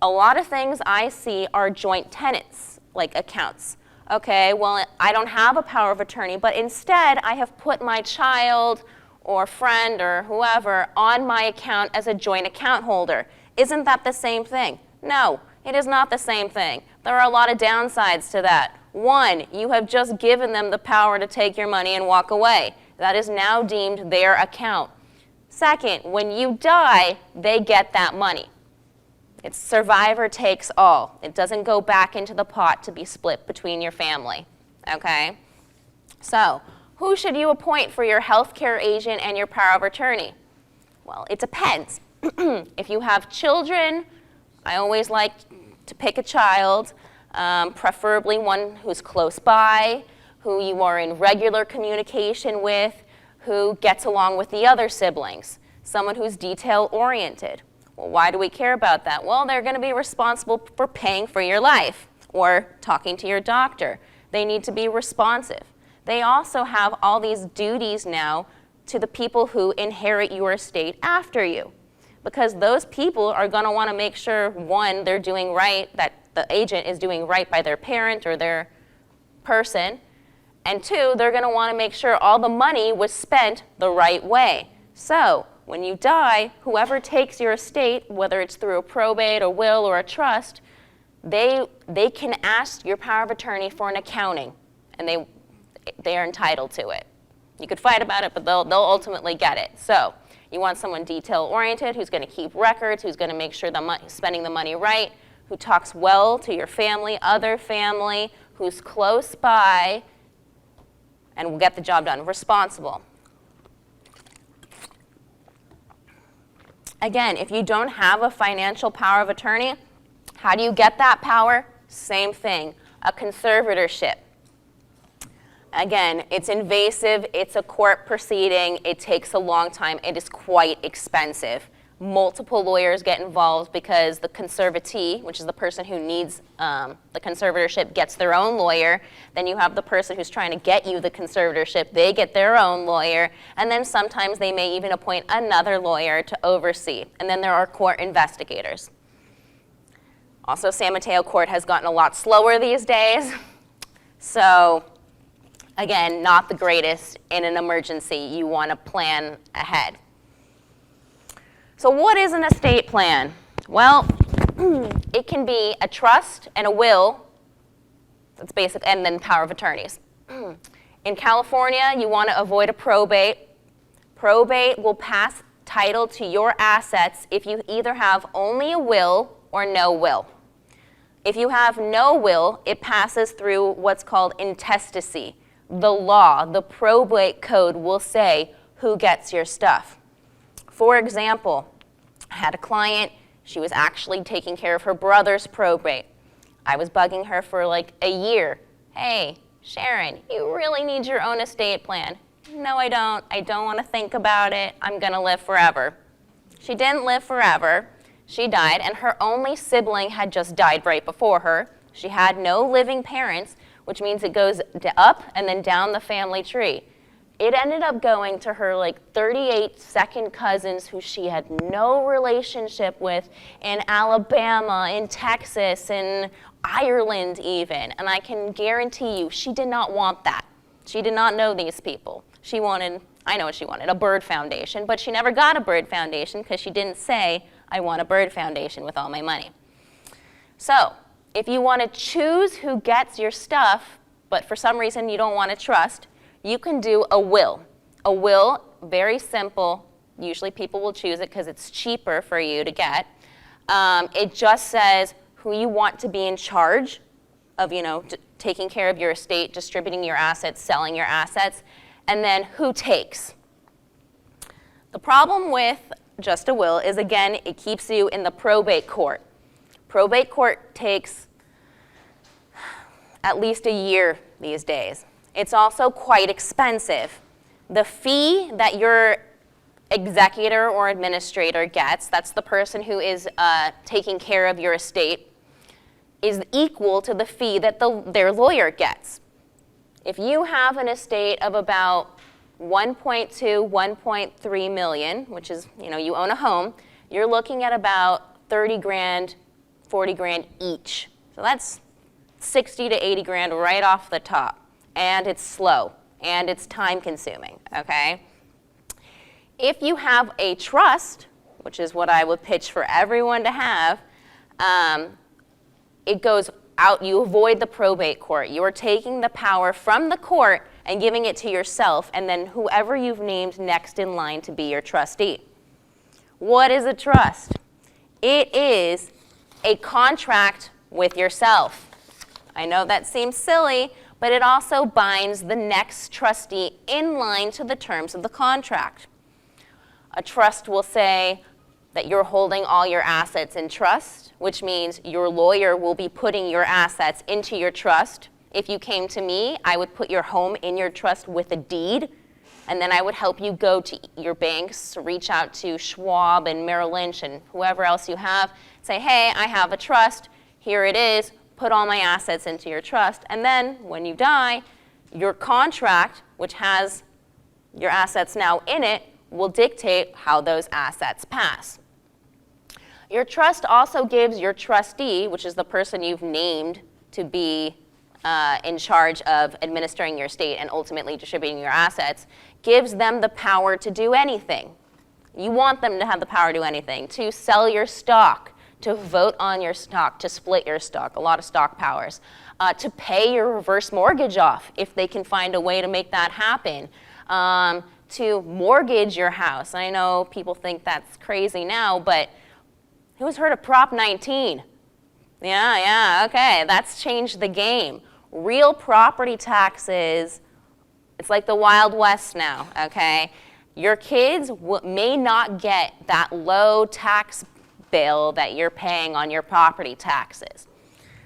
A lot of things I see are joint tenants, like accounts. Okay, well, I don't have a power of attorney, but instead I have put my child or friend or whoever on my account as a joint account holder. Isn't that the same thing? No, it is not the same thing. There are a lot of downsides to that. One, you have just given them the power to take your money and walk away. That is now deemed their account. Second, when you die, they get that money. It's survivor takes all. It doesn't go back into the pot to be split between your family, okay? So, who should you appoint for your healthcare agent and your power of attorney? Well, it depends. If you have children, I always like to pick a child, preferably one who's close by, who you are in regular communication with, who gets along with the other siblings, someone who's detail-oriented. Well, why do we care about that? Well, they're going to be responsible for paying for your life or talking to your doctor. They need to be responsive. They also have all these duties now to the people who inherit your estate after you, because those people are going to want to make sure, one, they're doing right, that the agent is doing right by their parent or their person, and two, they're going to want to make sure all the money was spent the right way. So when you die, whoever takes your estate, whether it's through a probate, a will, or a trust, they can ask your power of attorney for an accounting, and they are entitled to it. You could fight about it, but they'll ultimately get it. So you want someone detail-oriented who's going to keep records, who's going to make sure spending the money right, who talks well to your family, other family, who's close by, and will get the job done. Responsible. Again, if you don't have a financial power of attorney, how do you get that power? Same thing, a conservatorship. Again, it's invasive, it's a court proceeding, it takes a long time, it is quite expensive. Multiple lawyers get involved because the conservatee, which is the person who needs the conservatorship, gets their own lawyer. Then you have the person who's trying to get you the conservatorship, they get their own lawyer. And then sometimes they may even appoint another lawyer to oversee. And then there are court investigators. Also, San Mateo Court has gotten a lot slower these days. So, again, not the greatest in an emergency. You want to plan ahead. So what is an estate plan? Well, it can be a trust and a will. That's basic, and then power of attorneys. In California, you want to avoid a probate. Probate will pass title to your assets if you either have only a will or no will. If you have no will, it passes through what's called intestacy. The law, the probate code will say who gets your stuff. For example, I had a client, she was actually taking care of her brother's probate. I was bugging her for like a year. Hey, Sharon, you really need your own estate plan. No, I don't. I don't want to think about it. I'm going to live forever. She didn't live forever. She died, and her only sibling had just died right before her. She had no living parents, which means it goes up and then down the family tree. It ended up going to her like 38 second cousins who she had no relationship with in Alabama, in Texas, in Ireland even. And I can guarantee you, she did not want that. She did not know these people. She wanted, I know what she wanted, a bird foundation, but she never got a bird foundation because she didn't say, I want a bird foundation with all my money. So, if you want to choose who gets your stuff, but for some reason you don't want to trust, you can do a will. A will, very simple. Usually people will choose it because it's cheaper for you to get. It just says who you want to be in charge of, taking care of your estate, distributing your assets, selling your assets, and then who takes. The problem with just a will is, again, it keeps you in the probate court. Probate court takes at least a year these days. It's also quite expensive. The fee that your executor or administrator gets, that's the person who is taking care of your estate, is equal to the fee that their lawyer gets. If you have an estate of about 1.2, 1.3 million, which is, you own a home, you're looking at about 30 grand, 40 grand each. So that's 60 to 80 grand right off the top. And it's slow, and it's time consuming, okay? If you have a trust, which is what I would pitch for everyone to have, it goes out, you avoid the probate court. You are taking the power from the court and giving it to yourself, and then whoever you've named next in line to be your trustee. What is a trust? It is a contract with yourself. I know that seems silly, but it also binds the next trustee in line to the terms of the contract. A trust will say that you're holding all your assets in trust, which means your lawyer will be putting your assets into your trust. If you came to me, I would put your home in your trust with a deed. and then I would help you go to your banks, reach out to Schwab and Merrill Lynch and whoever else you have, say, hey, I have a trust, here it is, put all my assets into your trust, and then when you die, your contract, which has your assets now in it, will dictate how those assets pass. Your trust also gives your trustee, which is the person you've named to be in charge of administering your estate and ultimately distributing your assets, gives them the power to do anything. You want them to have the power to do anything, to sell your stock, to vote on your stock, to split your stock, a lot of stock powers, to pay your reverse mortgage off if they can find a way to make that happen, to mortgage your house. I know people think that's crazy now, but who's heard of Prop 19? Yeah, okay, that's changed the game. Real property taxes, it's like the Wild West now, okay? Your kids may not get that low tax bill that you're paying on your property taxes.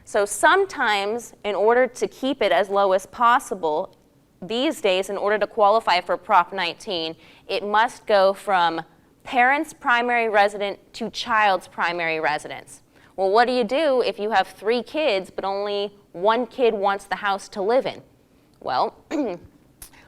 So sometimes, in order to keep it as low as possible, these days, in order to qualify for Prop 19, it must go from parent's primary residence to child's primary residence. Well, what do you do if you have 3 kids, but only 1 kid wants the house to live in? Well,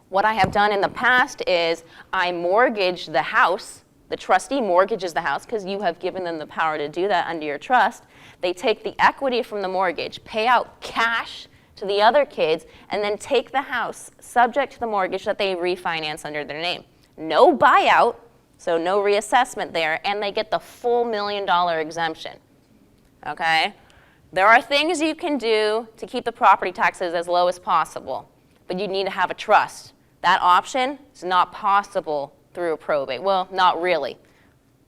what I have done in the past is I mortgage the house. The trustee mortgages the house because you have given them the power to do that under your trust. They take the equity from the mortgage, pay out cash to the other kids, and then take the house subject to the mortgage that they refinance under their name. No buyout, so no reassessment there, and they get the full $1 million exemption, okay? There are things you can do to keep the property taxes as low as possible, but you need to have a trust. That option is not possible through a probate. Well, not really,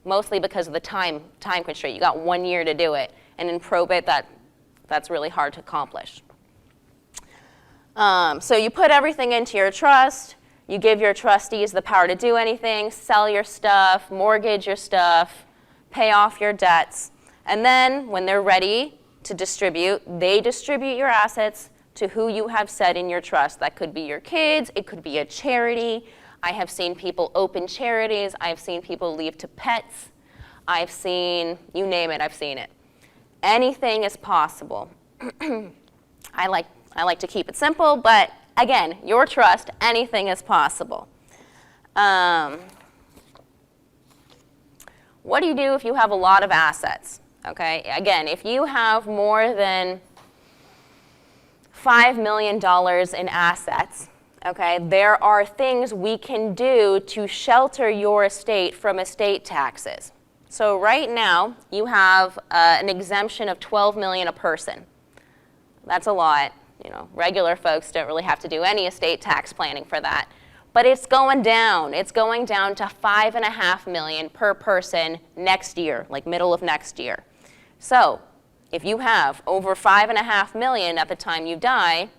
mostly because of the time constraint. You got 1 year to do it, and in probate, that's really hard to accomplish. So you put everything into your trust, you give your trustees the power to do anything, sell your stuff, mortgage your stuff, pay off your debts, and then when they're ready to distribute, they distribute your assets to who you have set in your trust. That could be your kids, it could be a charity. I have seen people open charities, I've seen people leave to pets, I've seen, you name it, I've seen it. Anything is possible. I like to keep it simple, but again, your trust, anything is possible. What do you do if you have a lot of assets? Okay, again, if you have more than $5 million in assets, okay, there are things we can do to shelter your estate from estate taxes. So right now, you have an exemption of $12 million a person. That's a lot. You know, regular folks don't really have to do any estate tax planning for that. But it's going down. It's going down to $5.5 million per person next year, like middle of next year. So if you have over $5.5 million at the time you die,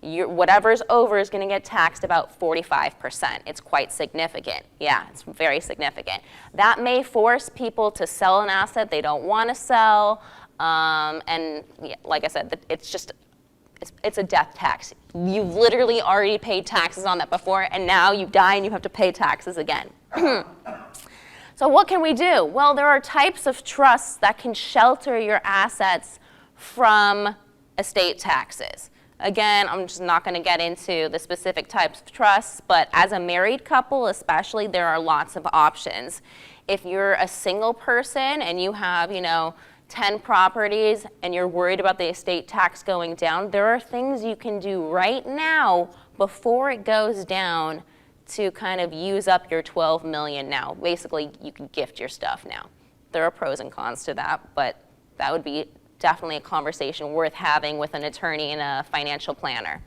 whatever's over is going to get taxed about 45%. It's quite significant. Yeah, it's very significant. That may force people to sell an asset they don't want to sell. And yeah, like I said, it's a death tax. You've literally already paid taxes on that before, and now you die and you have to pay taxes again. So what can we do? Well, there are types of trusts that can shelter your assets from estate taxes. Again, I'm just not going to get into the specific types of trusts, but as a married couple especially, there are lots of options. If you're a single person and you have, 10 properties and you're worried about the estate tax going down, there are things you can do right now before it goes down to kind of use up your $12 million now. Basically, you can gift your stuff now. There are pros and cons to that, but that would be definitely a conversation worth having with an attorney and a financial planner.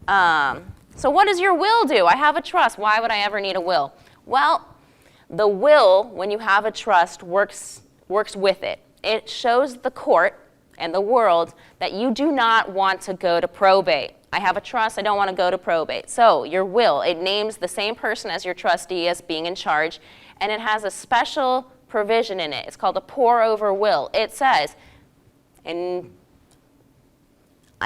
So what does your will do? I have a trust. Why would I ever need a will? Well, the will, when you have a trust, works with it. It shows the court and the world that you do not want to go to probate. I have a trust, I don't want to go to probate. So your will, it names the same person as your trustee as being in charge, and it has a special provision in it. It's called a pour-over will. It says, and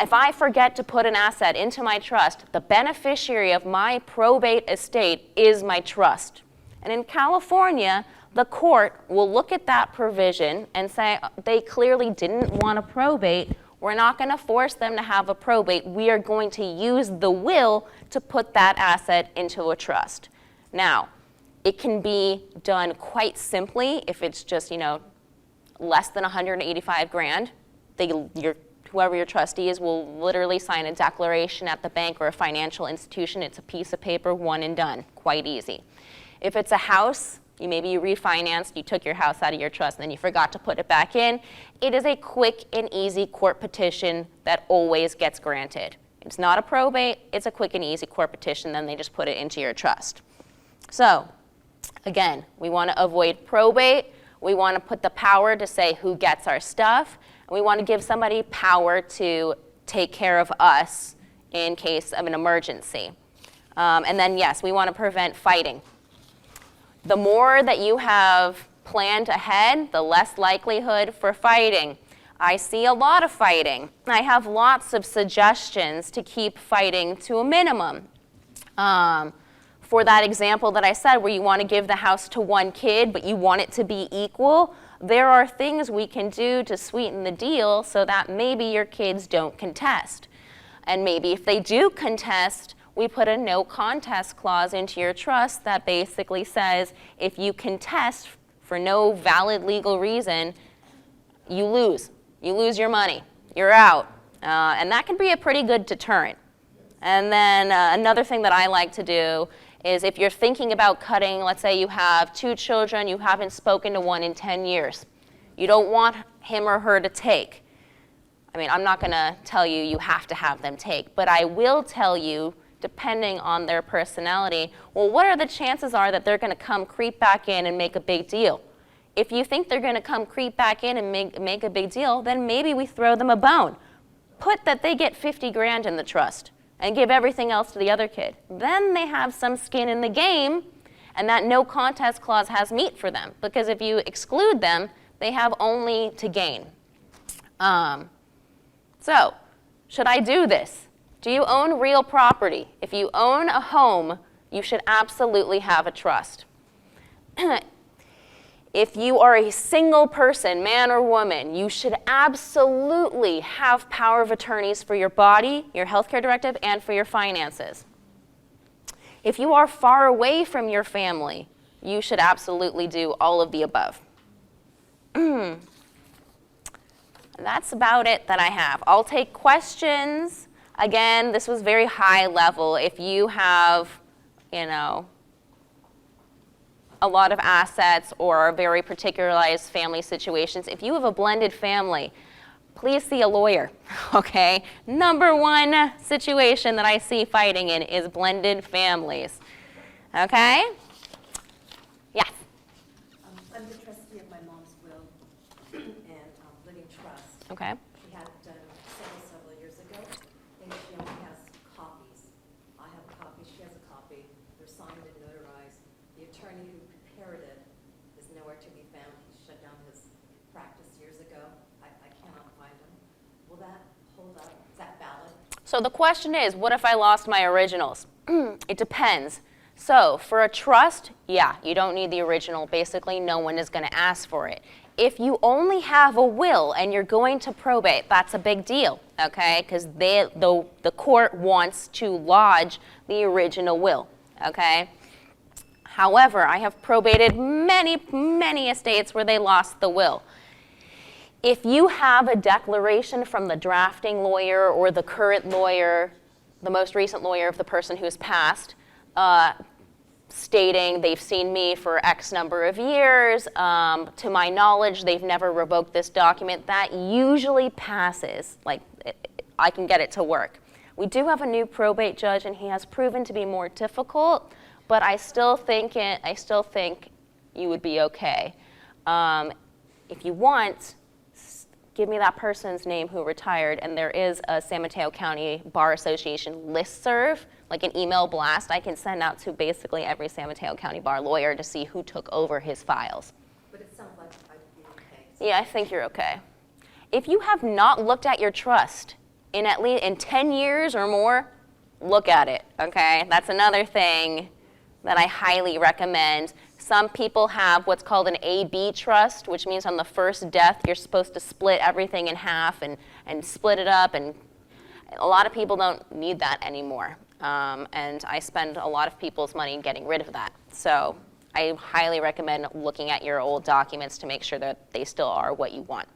if I forget to put an asset into my trust, the beneficiary of my probate estate is my trust. And in California, the court will look at that provision and say, they clearly didn't want a probate. We're not going to force them to have a probate. We are going to use the will to put that asset into a trust. Now, it can be done quite simply if it's just, less than 185 grand. Whoever your trustee is will literally sign a declaration at the bank or a financial institution. It's a piece of paper, one and done, quite easy. If it's a house, maybe you refinanced, you took your house out of your trust and then you forgot to put it back in, it is a quick and easy court petition that always gets granted. It's not a probate, it's a quick and easy court petition, then they just put it into your trust. So, again, we want to avoid probate, we want to put the power to say who gets our stuff, and we want to give somebody power to take care of us in case of an emergency. And then, yes, we want to prevent fighting. The more that you have planned ahead, the less likelihood for fighting. I see a lot of fighting. I have lots of suggestions to keep fighting to a minimum. For that example that I said where you want to give the house to one kid, but you want it to be equal, there are things we can do to sweeten the deal so that maybe your kids don't contest. And maybe if they do contest, we put a no contest clause into your trust that basically says if you contest for no valid legal reason, you lose. You lose your money. You're out. And that can be a pretty good deterrent. And then another thing that I like to do is if you're thinking about cutting, let's say you have 2 children, you haven't spoken to one in 10 years. You don't want him or her to take. I mean, I'm not going to tell you you have to have them take, but I will tell you, depending on their personality, well, what are the chances are that they're going to come creep back in and make a big deal? If you think they're going to come creep back in and make a big deal, then maybe we throw them a bone. Put that they get 50 grand in the trust and give everything else to the other kid. Then they have some skin in the game, and that no contest clause has meat for them, because if you exclude them, they have only to gain. So, should I do this? Do you own real property? If you own a home, you should absolutely have a trust. If you are a single person, man or woman, you should absolutely have power of attorneys for your body, your healthcare directive, and for your finances. If you are far away from your family, you should absolutely do all of the above. That's about it that I have. I'll take questions. Again, this was very high level. If you have, a lot of assets or very particularized family situations, if you have a blended family, please see a lawyer, okay? Number one situation that I see fighting in is blended families, okay? Yes? I'm the trustee of my mom's will and living trust. Okay. She had it done several years ago, and she only has copies. I have a copy, she has a copy. They're signed and notarized. The attorney who prepared it is nowhere to be found. He shut down his practice years ago. I cannot find him. Will that hold up? Is that valid? So the question is, what if I lost my originals? It depends. So for a trust, yeah, you don't need the original. Basically, no one is going to ask for it. If you only have a will and you're going to probate, that's a big deal, okay? Because the court wants to lodge the original will, okay? However, I have probated many estates where they lost the will. If you have a declaration from the drafting lawyer or the current lawyer, the most recent lawyer of the person who's passed, stating they've seen me for X number of years, to my knowledge, they've never revoked this document, that usually passes. Like, I can get it to work. We do have a new probate judge, and he has proven to be more difficult, but I still think you would be okay. If you want, give me that person's name who retired, and there is a San Mateo County Bar Association listserv, like an email blast I can send out to basically every San Mateo County bar lawyer to see who took over his files. But it sounds like I'd be okay. Yeah, I think you're okay. If you have not looked at your trust in 10 years or more, look at it, okay? That's another thing that I highly recommend. Some people have what's called an A-B trust, which means on the first death, you're supposed to split everything in half and split it up, and a lot of people don't need that anymore. And I spend a lot of people's money getting rid of that. So I highly recommend looking at your old documents to make sure that they still are what you want.